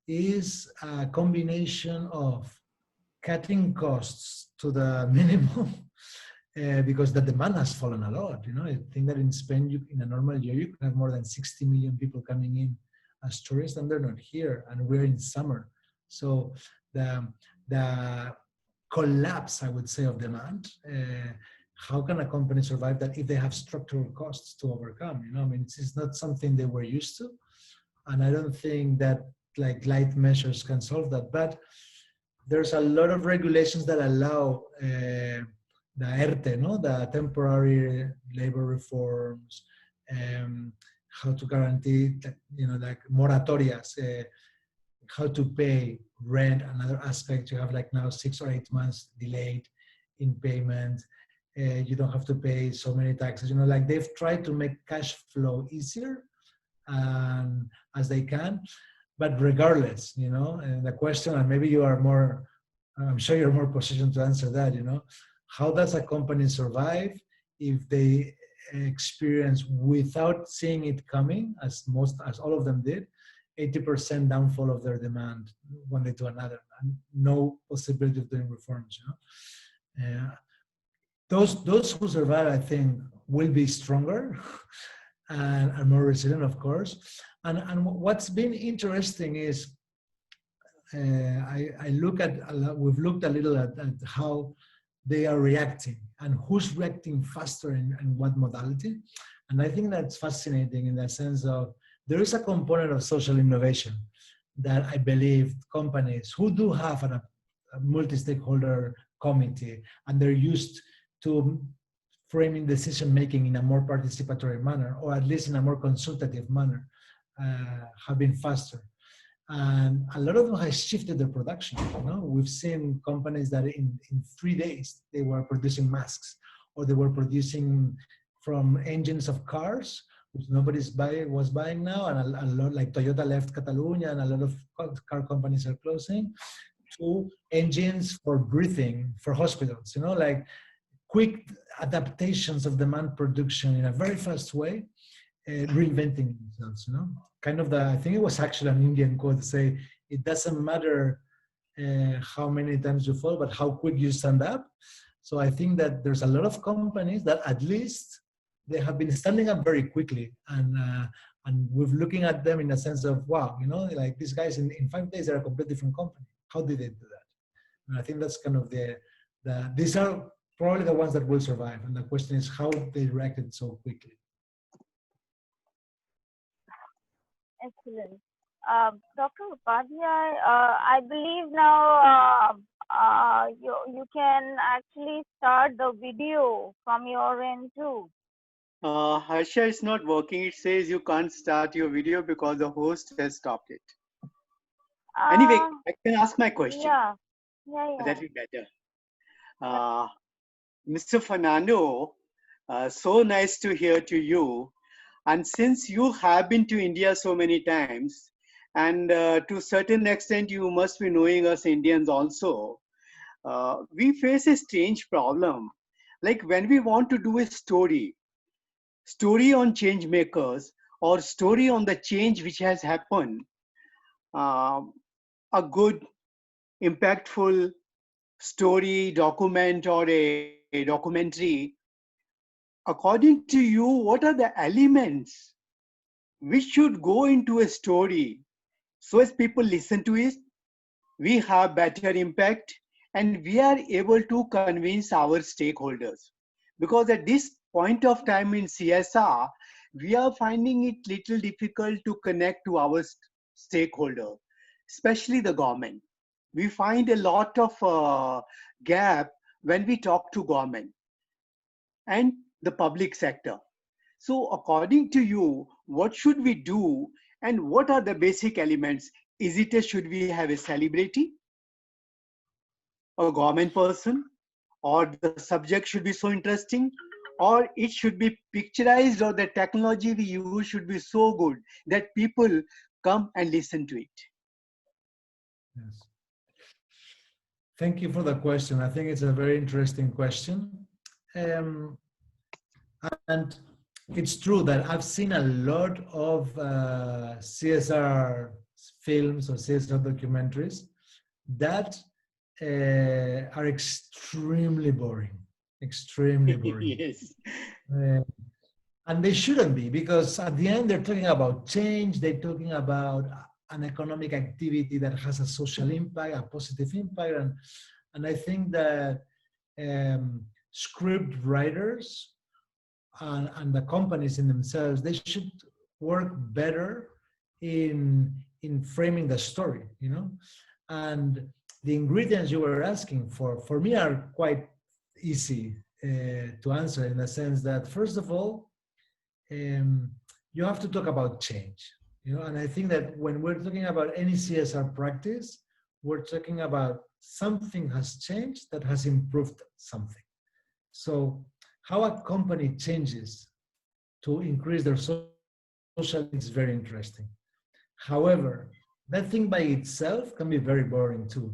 is a combination of cutting costs to the minimum because the demand has fallen a lot. You know, I think that in Spain, in a normal year, you could have more than 60 million people coming in as tourists, and they're not here, and we're in summer. So the collapse, I would say, of demand, how can a company survive that if they have structural costs to overcome? You know, I mean, it's not something they were used to, and I don't think that like light measures can solve that. But there's a lot of regulations that allow the ERTE, no, the temporary labor reforms, how to guarantee, you know, like moratorias, how to pay rent. Another aspect, you have like now 6 or 8 months delayed in payment. You don't have to pay so many taxes. You know, like they've tried to make cash flow easier as they can. But regardless, you know, and the question, and maybe you are more, I'm sure you're more positioned to answer that, you know, how does a company survive if they experience, without seeing it coming, as all of them did, 80% downfall of their demand one day to another, and no possibility of doing reforms, you know? Those who survive, I think, will be stronger and more resilient, of course. And what's been interesting is we've looked a little at how they are reacting and who's reacting faster in what modality. And I think that's fascinating in the sense of there is a component of social innovation that I believe companies who do have a multi-stakeholder committee, and they're used to framing decision-making in a more participatory manner, or at least in a more consultative manner, have been faster. And a lot of them have shifted their production. You know, we've seen companies that in 3 days, they were producing masks, or they were producing from engines of cars, which was buying now, and a lot, like Toyota left Catalonia, and a lot of car companies are closing, to engines for breathing for hospitals, you know, like quick adaptations of demand production in a very fast way, reinventing themselves, you know. Kind of I think it was actually an Indian quote to say, it doesn't matter how many times you fall, but how quick you stand up. So I think that there's a lot of companies that at least they have been standing up very quickly, and we're looking at them in a sense of, wow, you know, like these guys in 5 days, they're a completely different company. How did they do that? And I think that's kind of these are probably the ones that will survive. And the question is how they reacted so quickly. Excellent. Dr. Upadhyay, I believe now you can actually start the video from your end too. Harsha, is not working. It says you can't start your video because the host has stopped it. Anyway, I can ask my question. Yeah. That will be better. Mr. Fernando, so nice to hear to you. And since you have been to India so many times, and to a certain extent, you must be knowing us Indians also, we face a strange problem. Like when we want to do a story on change makers, or story on the change which has happened, a good, impactful story, document, or a documentary, according to you, what are the elements which should go into a story so as people listen to it, we have better impact, and we are able to convince our stakeholders? Because at this point of time in CSR, we are finding it little difficult to connect to our stakeholder, especially the government. We find a lot of gap when we talk to government and the public sector. So according to you, what should we do, and what are the basic elements? Is it should we have a celebrity, a government person, or the subject should be so interesting, or it should be picturized, or the technology we use should be so good that people come and listen to it? Yes. Thank you for the question. I think it's a very interesting question. And it's true that I've seen a lot of CSR films or CSR documentaries that are extremely boring, Yes. And they shouldn't be, because at the end they're talking about change, they're talking about an economic activity that has a social impact, a positive impact, and I think that script writers and the companies in themselves, they should work better in framing the story, you know. And the ingredients you were asking for me are quite easy to answer, in the sense that, first of all, you have to talk about change, you know. And I think that when we're talking about any CSR practice, we're talking about something has changed that has improved something. So how a company changes to increase their social is very interesting. However, that thing by itself can be very boring too.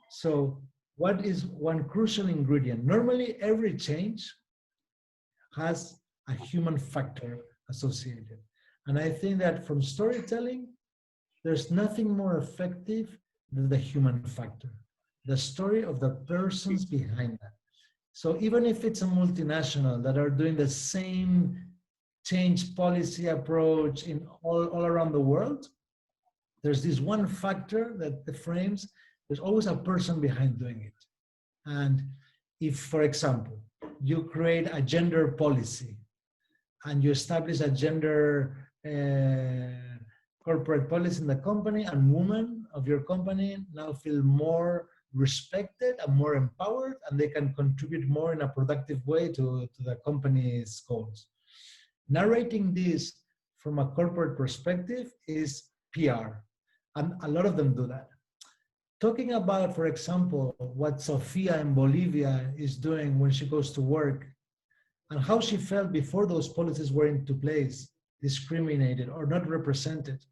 So what is one crucial ingredient? Normally, every change has a human factor associated. And I think that from storytelling, there's nothing more effective than the human factor, the story of the persons behind that. So even if it's a multinational that are doing the same change policy approach in all around the world, there's this one factor that the frames, there's always a person behind doing it. And if, for example, you create a gender policy and you establish a gender corporate policy in the company, and women of your company now feel more respected and more empowered, and they can contribute more in a productive way to the company's goals. Narrating this from a corporate perspective is PR, and a lot of them do that. Talking about, for example, what Sofia in Bolivia is doing when she goes to work and how she felt before those policies were into place, discriminated or not represented,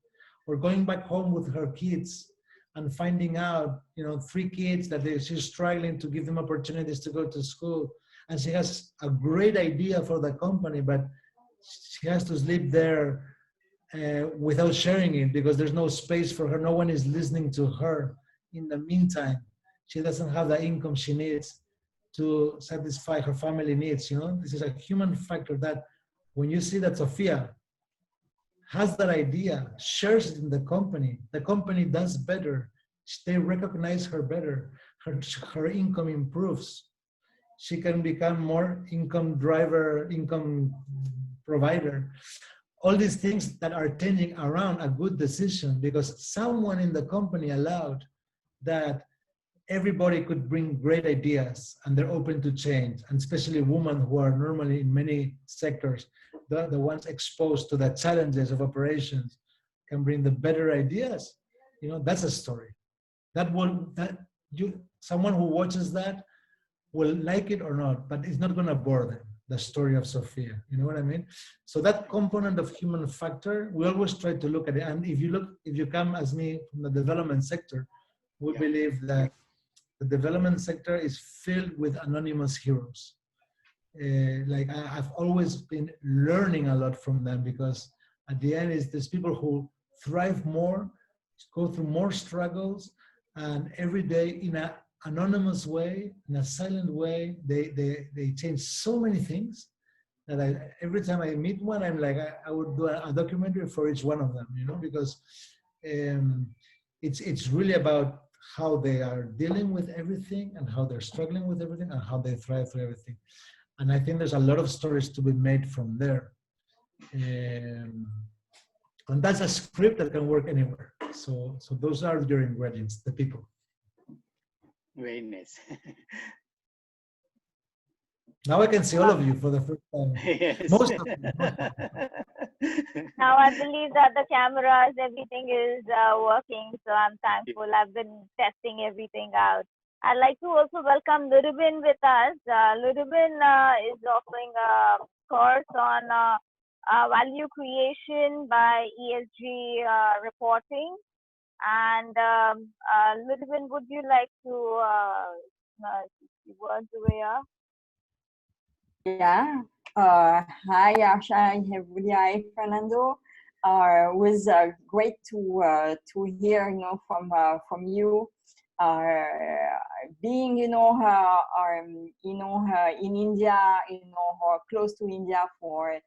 or going back home with her kids and finding out, 3 kids that she's struggling to give them opportunities to go to school. And she has a great idea for the company, but she has to sleep there without sharing it because there's no space for her. No one is listening to her. In the meantime, she doesn't have the income she needs to satisfy her family needs. This is a human factor that when you see that Sofia has that idea, shares it in the company does better. They recognize her better. Her income improves. She can become more income provider. All these things that are tending around a good decision because someone in the company allowed that everybody could bring great ideas and they're open to change, and especially women who are normally in many sectors, the ones exposed to the challenges of operations can bring the better ideas. That's a story. Someone who watches that will like it or not, but it's not going to bore them, the story of Sofia. You know what I mean? So that component of human factor, we always try to look at it. And if you come as me from the development sector, we believe that the development sector is filled with anonymous heroes. I've always been learning a lot from them because at the end, there's people who thrive more, go through more struggles, and every day in an anonymous way, in a silent way, they change so many things that every time I meet one, I'm like, I would do a documentary for each one of them, because it's really about how they are dealing with everything and how they're struggling with everything and how they thrive through everything. And I think there's a lot of stories to be made from there. And that's a script that can work anywhere. So those are your ingredients, the people. Very nice. Now I can see all of you for the first time. Yes. Most of you. Now I believe that the cameras, everything is working, so I'm thankful. I've been testing everything out. I'd like to also welcome Lurubin with us. Lurubin is offering a course on value creation by ESG reporting. And Lurubin, would you like to words away? Yeah. Hi, Asha. Hi, Fernando. It was great to hear, from you. Being, in India, or close to India for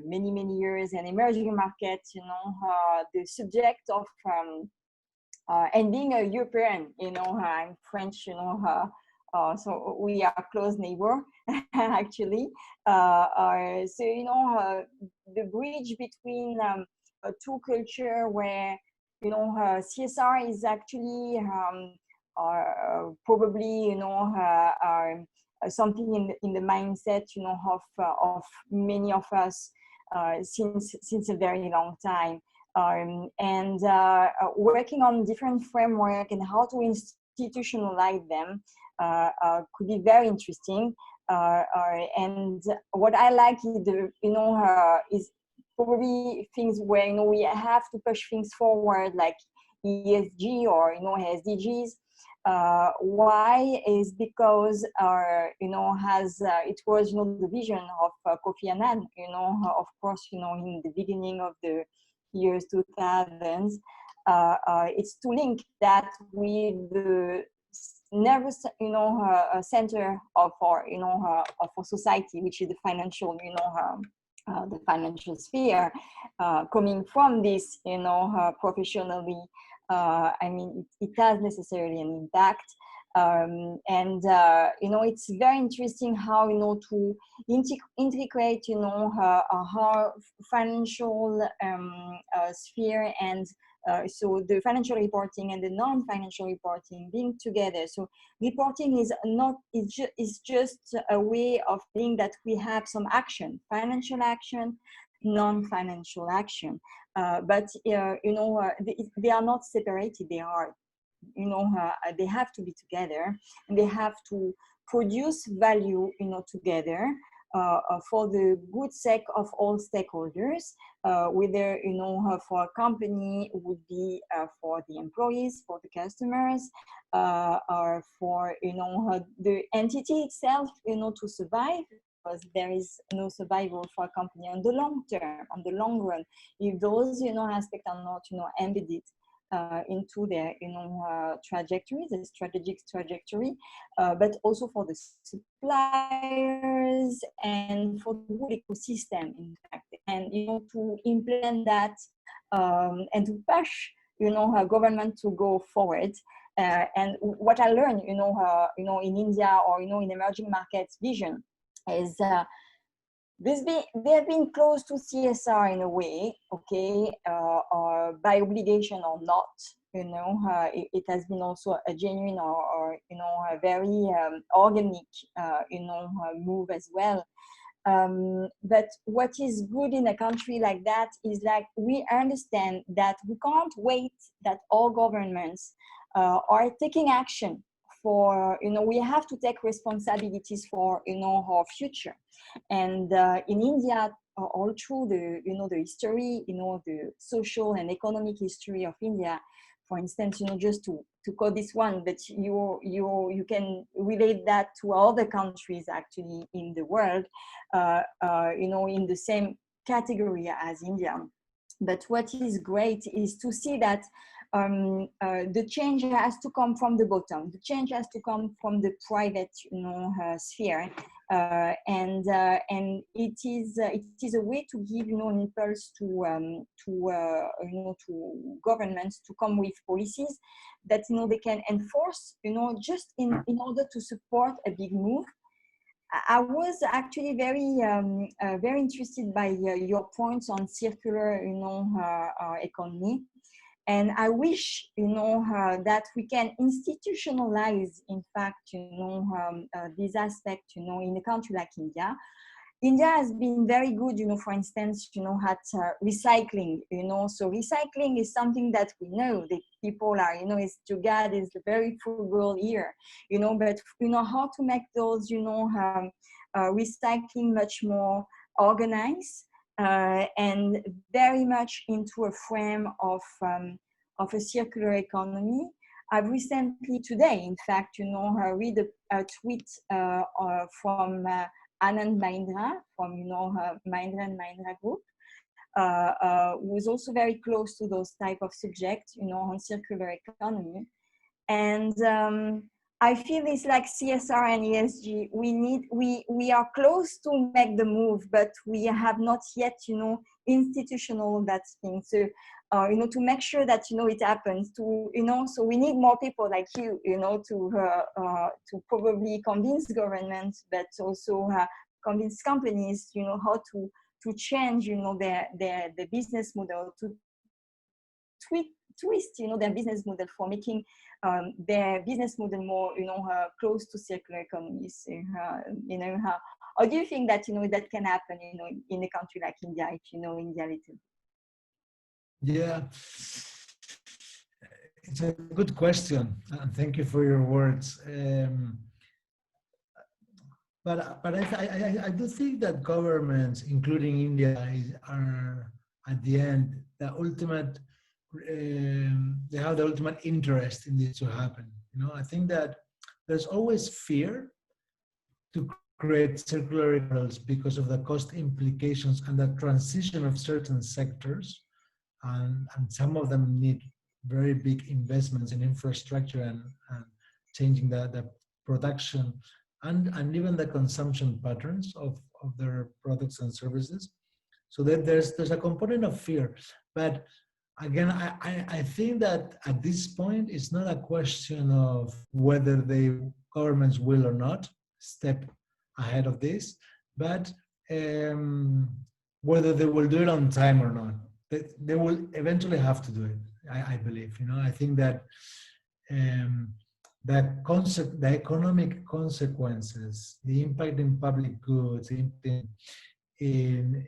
many years, and emerging markets, the subject of and being a European, I'm French, so we are close neighbor actually. So the bridge between two culture where CSR is actually probably something in the mindset of many of us since a very long time, and working on different framework and how to institutionalize them could be very interesting. And what I like is probably things where we have to push things forward, like ESG or SDGs. Why is because it was the vision of Kofi Annan, of course, in the beginning of the years 2000s. It's to link that with the nervous center of our of our society, which is the financial the financial sphere. Coming from this professionally, I mean it has necessarily an impact, It's very interesting how, to integrate, our financial sphere and so the financial reporting and the non-financial reporting being together. So reporting is just a way of saying that we have some action, financial action, non-financial action, but they are not separated. They are, they have to be together, and they have to produce value, together. For the good sake of all stakeholders, whether, for a company, it would be for the employees, for the customers, or for, the entity itself, to survive, because there is no survival for a company on the long term, on the long run, if those, aspects are not, embedded into their trajectory, the strategic trajectory, but also for the suppliers and for the whole ecosystem, in fact, and to implement that and to push government to go forward. And what I learned in India or in emerging markets vision is they have been close to CSR in a way, okay, or by obligation or not. It has been also a genuine or a very organic, move as well. But what is good in a country like that is like we understand that we can't wait that all governments are taking action for, we have to take responsibilities for, our future. And in India, all through the, the history, the social and economic history of India, for instance, just to quote this one, but you can relate that to other countries actually in the world, in the same category as India. But what is great is to see that the change has to come from the bottom. The change has to come from the private, sphere, and it is a way to give an impulse to governments to come with policies that they can enforce, just in order to support a big move. I was actually very interested by your points on circular, economy. And I wish, that we can institutionalize, in fact, this aspect, in a country like India. India has been very good, for instance, at recycling, so recycling is something that we know that people are, GlobalCAD is very frugal here, but, how to make those, recycling much more organized, and very much into a frame of a circular economy. I've recently, today, in fact, read a tweet from Anand Mahindra from, Mahindra and Mahindra Group, who is also very close to those type of subjects, on circular economy. And I feel it's like CSR and ESG. We are close to make the move, but we have not yet, institutional that thing. So, to make sure that it happens. To so we need more people like you, to probably convince governments, but also convince companies, how to change, their business model, to twist, their business model for making their business model more, close to circular economies. How do you think that, that can happen, in a country like India, if you know India a little? Yeah, it's a good question, and thank you for your words. But I do think that governments, including India, are at the end the ultimate. They have the ultimate interest in this to happen. I think that there's always fear to create circular models because of the cost implications and the transition of certain sectors, and some of them need very big investments in infrastructure and changing the production and even the consumption patterns of their products and services. So there's a component of fear, but again, I think that at this point, it's not a question of whether the governments will or not step ahead of this, but whether they will do it on time or not. They will eventually have to do it, I believe. I think that the economic consequences, the impact in public goods, in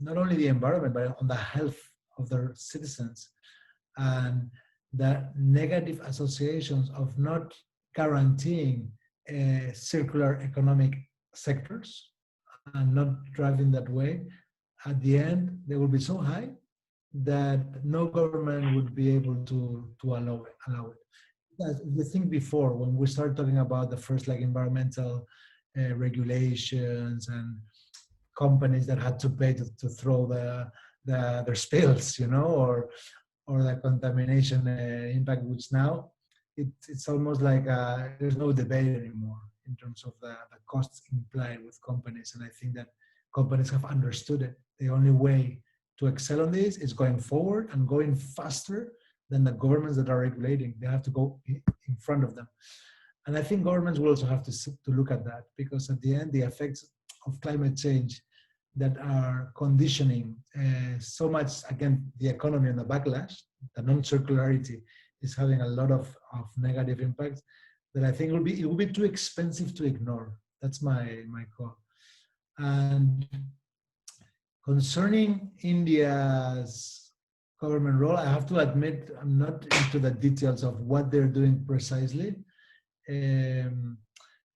not only the environment, but on the health of their citizens, and the negative associations of not guaranteeing circular economic sectors and not driving that way, at the end, they will be so high that no government would be able to allow it. As you think before, when we started talking about the first environmental regulations and companies that had to pay to throw their spills, or the contamination impact, which now it's almost like there's no debate anymore in terms of the costs implied with companies. And I think that companies have understood it. The only way to excel on this is going forward and going faster than the governments that are regulating. They have to go in front of them. And I think governments will also have to look at that, because at the end, the effects of climate change that are conditioning so much, again, the economy and the backlash, the non-circularity is having a lot of negative impacts that I think it will be too expensive to ignore. That's my call. And concerning India's government role, I have to admit I'm not into the details of what they're doing precisely.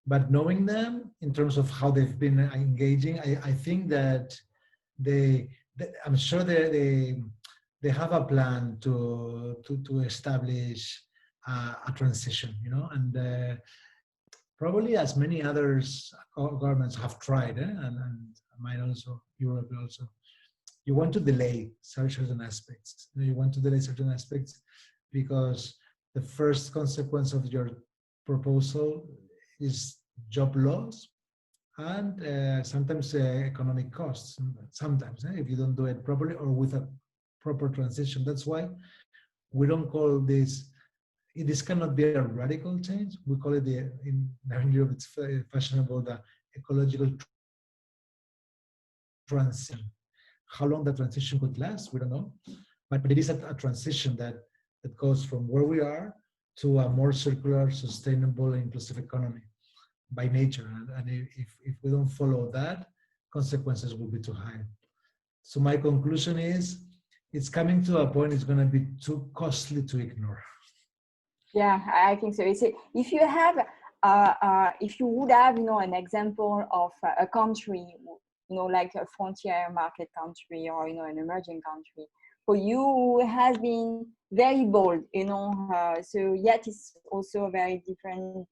But knowing them in terms of how they've been engaging, I think that I'm sure they have a plan to establish a transition, and probably as many others governments have tried, and mine also, Europe also. You want to delay certain aspects. You want to delay certain aspects because the first consequence of your proposal is job loss and sometimes economic costs. Sometimes, if you don't do it properly or with a proper transition. That's why we don't call this. This cannot be a radical change. We call it in Europe it's fashionable the ecological transition. How long the transition could last, we don't know, but it is a transition that goes from where we are to a more circular, sustainable, inclusive economy by nature. And if we don't follow that, consequences will be too high. So my conclusion is, it's coming to a point it's going to be too costly to ignore. Yeah, I think so. If you have, if you would have, an example of a country, like a frontier market country or, an emerging country, for you has been very bold, so yet it's also a very different,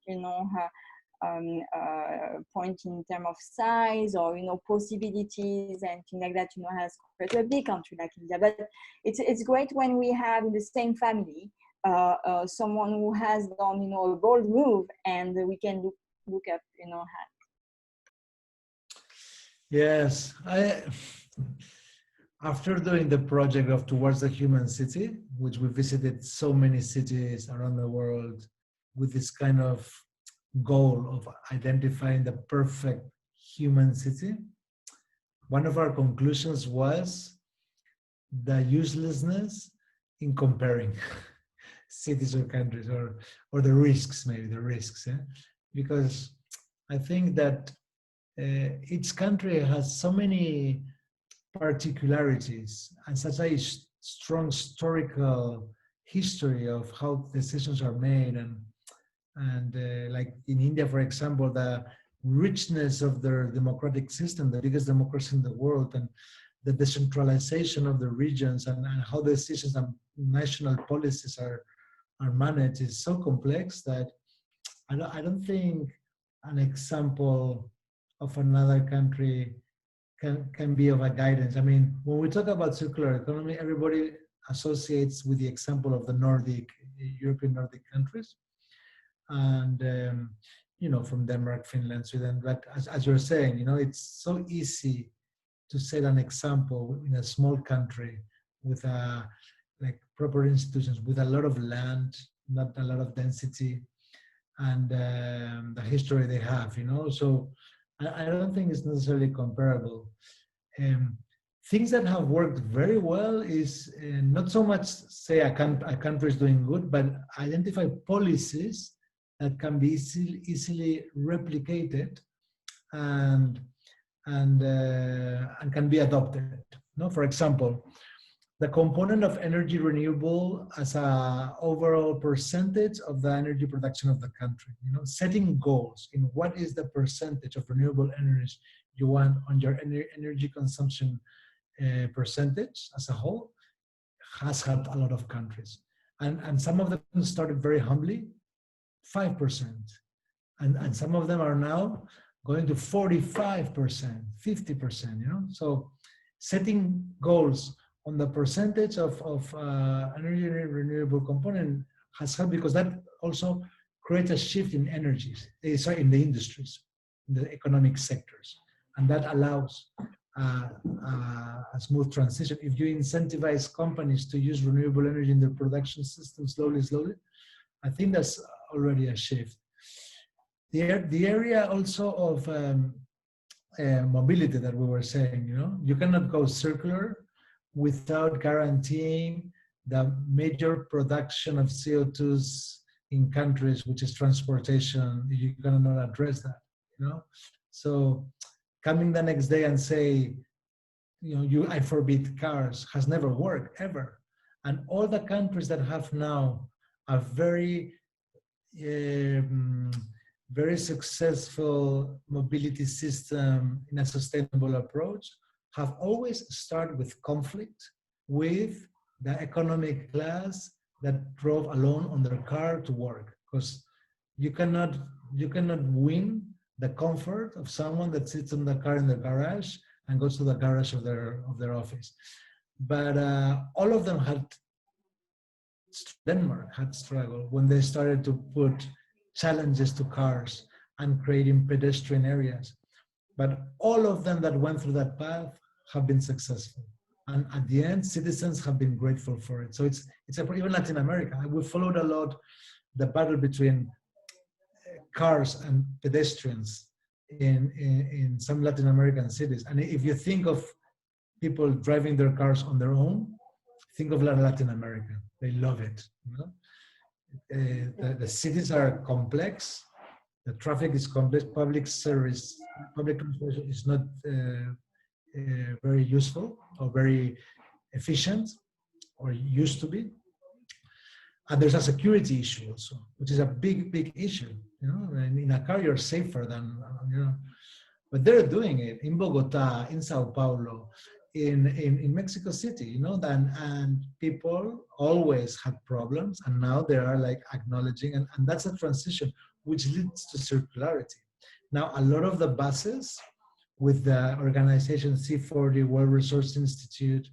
point in terms of size or, possibilities and things like that, has quite a big country like India. But it's great when we have in the same family someone who has done, a bold move, and we can look up, Yes, after doing the project of Towards the Human City, which we visited so many cities around the world with this kind of goal of identifying the perfect human city, one of our conclusions was the uselessness in comparing cities or countries, or the risks, maybe the risks, because I think that each country has so many particularities and such a strong historical history of how decisions are made, and like in India, for example, the richness of their democratic system, the biggest democracy in the world, and the decentralization of the regions, and how decisions and national policies are managed is so complex that I don't think an example of another country can be of a guidance. I mean, when we talk about circular economy, everybody associates with the example of the European Nordic countries, and from Denmark, Finland, Sweden. But as you're saying, it's so easy to set an example in a small country with a like proper institutions with a lot of land, not a lot of density, and the history they have, you know. So I don't think it's necessarily comparable. Things that have worked very well is not so much say a country is doing good, but identify policies that can be easily replicated and can be adopted. No, for example, the component of energy renewable as a overall percentage of the energy production of the country. You know, setting goals in what is the percentage of renewable energy you want on your energy consumption percentage as a whole has helped a lot of countries. And some of them started very humbly, 5%. And some of them are now going to 45%, 50%, you know? So setting goals on the percentage of energy renewable component has helped, because that also creates a shift in energies, in the industries, in the economic sectors. And that allows a smooth transition. If you incentivize companies to use renewable energy in their production system slowly, I think that's already a shift. The area also of mobility that we were saying, you know, you cannot go circular without guaranteeing the major production of CO2s in countries, which is transportation. You cannot address that, you know. So coming the next day and say, you know, I forbid cars has never worked ever. And all the countries that have now a very successful mobility system in a sustainable approach have always started with conflict with the economic class that drove alone on their car to work, because you cannot win the comfort of someone that sits in the car in the garage and goes to the garage of their office. But all of them had, Denmark had struggled when they started to put challenges to cars and creating pedestrian areas. But all of them that went through that path have been successful. And at the end, citizens have been grateful for it. So it's even Latin America. We followed a lot the battle between cars and pedestrians in some Latin American cities. And if you think of people driving their cars on their own, think of Latin America. They love it. You know? The cities are complex. The traffic is complex. Public transportation is not very useful or very efficient, or used to be. And there's a security issue also, which is a big issue. You know, and in a car you're safer than, you know. But they're doing it in Bogota, in Sao Paulo, in Mexico City, you know. And people always had problems, and now they are like acknowledging, and that's a transition which leads to circularity. Now, a lot of the buses with the organization C40, World Resource Institute,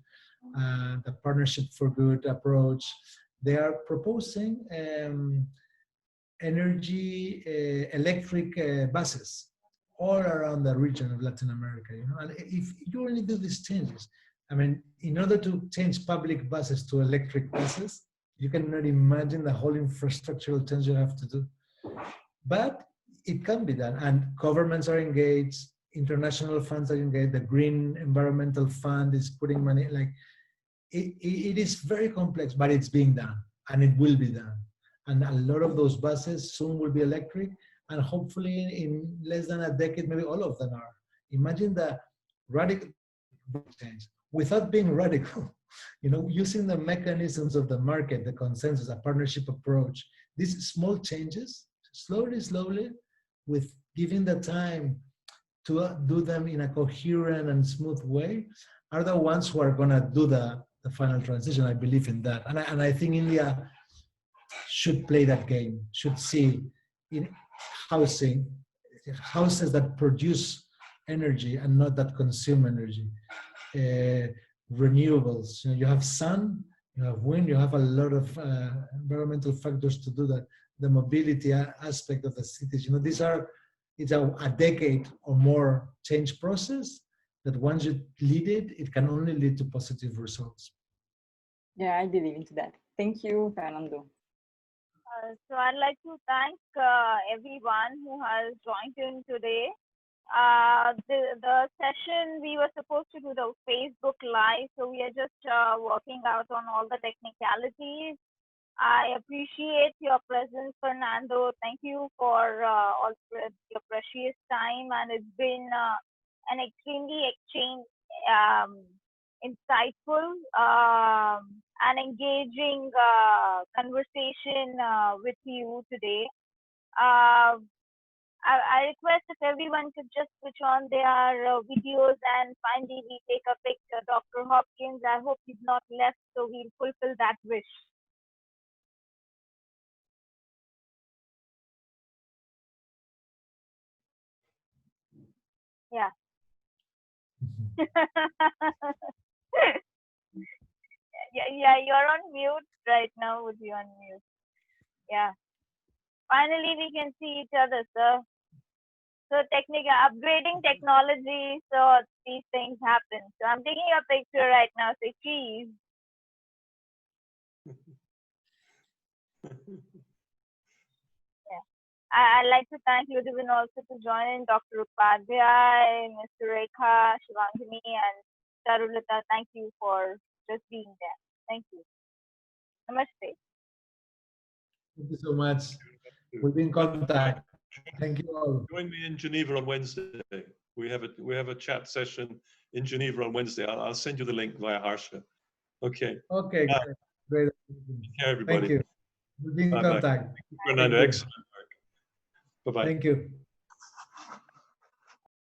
the Partnership for Good approach, they are proposing electric buses all around the region of Latin America. You know, and if you only do these changes, I mean, in order to change public buses to electric buses, you cannot imagine the whole infrastructural change you have to do. But it can be done, and governments are engaged, international funds are engaged, the Green Environmental Fund is putting money, like, it is very complex, but it's being done, and it will be done. And a lot of those buses soon will be electric, and hopefully in less than a decade, maybe all of them are. Imagine the radical change without being radical, you know, using the mechanisms of the market, the consensus, a partnership approach. These small changes, slowly, with giving the time to do them in a coherent and smooth way, are the ones who are gonna do the final transition. I believe in that. And I think India should play that game, should see in houses that produce energy and not that consume energy. Renewables, you know, you have sun, you have wind, you have a lot of environmental factors to do that. The mobility aspect of the cities, you know, it's a decade or more change process that once you lead it, it can only lead to positive results. Yeah, I believe into that. Thank you, Fernando. So I'd like to thank everyone who has joined in today. The session, we were supposed to do the Facebook Live, so we are just working out on all the technicalities. I appreciate your presence, Fernando. Thank you for all your precious time, and it's been an extremely insightful and engaging conversation with you today. I request if everyone could just switch on their videos and finally we take a picture. Dr. Hopkins, I hope he's not left, so we'll fulfill that wish. Yeah. Yeah, you're on mute right now. Would you unmute? Yeah. Finally, we can see each other, sir. So upgrading technology, so these things happen. So I'm taking a picture right now. Say cheese. Yeah. I'd like to thank Ludwin also to join in, Dr. Upadhyay, Mr. Rekha, Shivangini, and Charulata. Thank you for just being there. Thank you. Namaste. Thank you so much. We'll be in contact. Thank you all. Join me in Geneva on Wednesday. We have a chat session in Geneva on Wednesday. I'll send you the link via Harsha. Okay. Okay, great. Take care, everybody. Thank you. We'll be in Bye-bye. contact. Fernando, excellent work. Bye-bye. Thank you.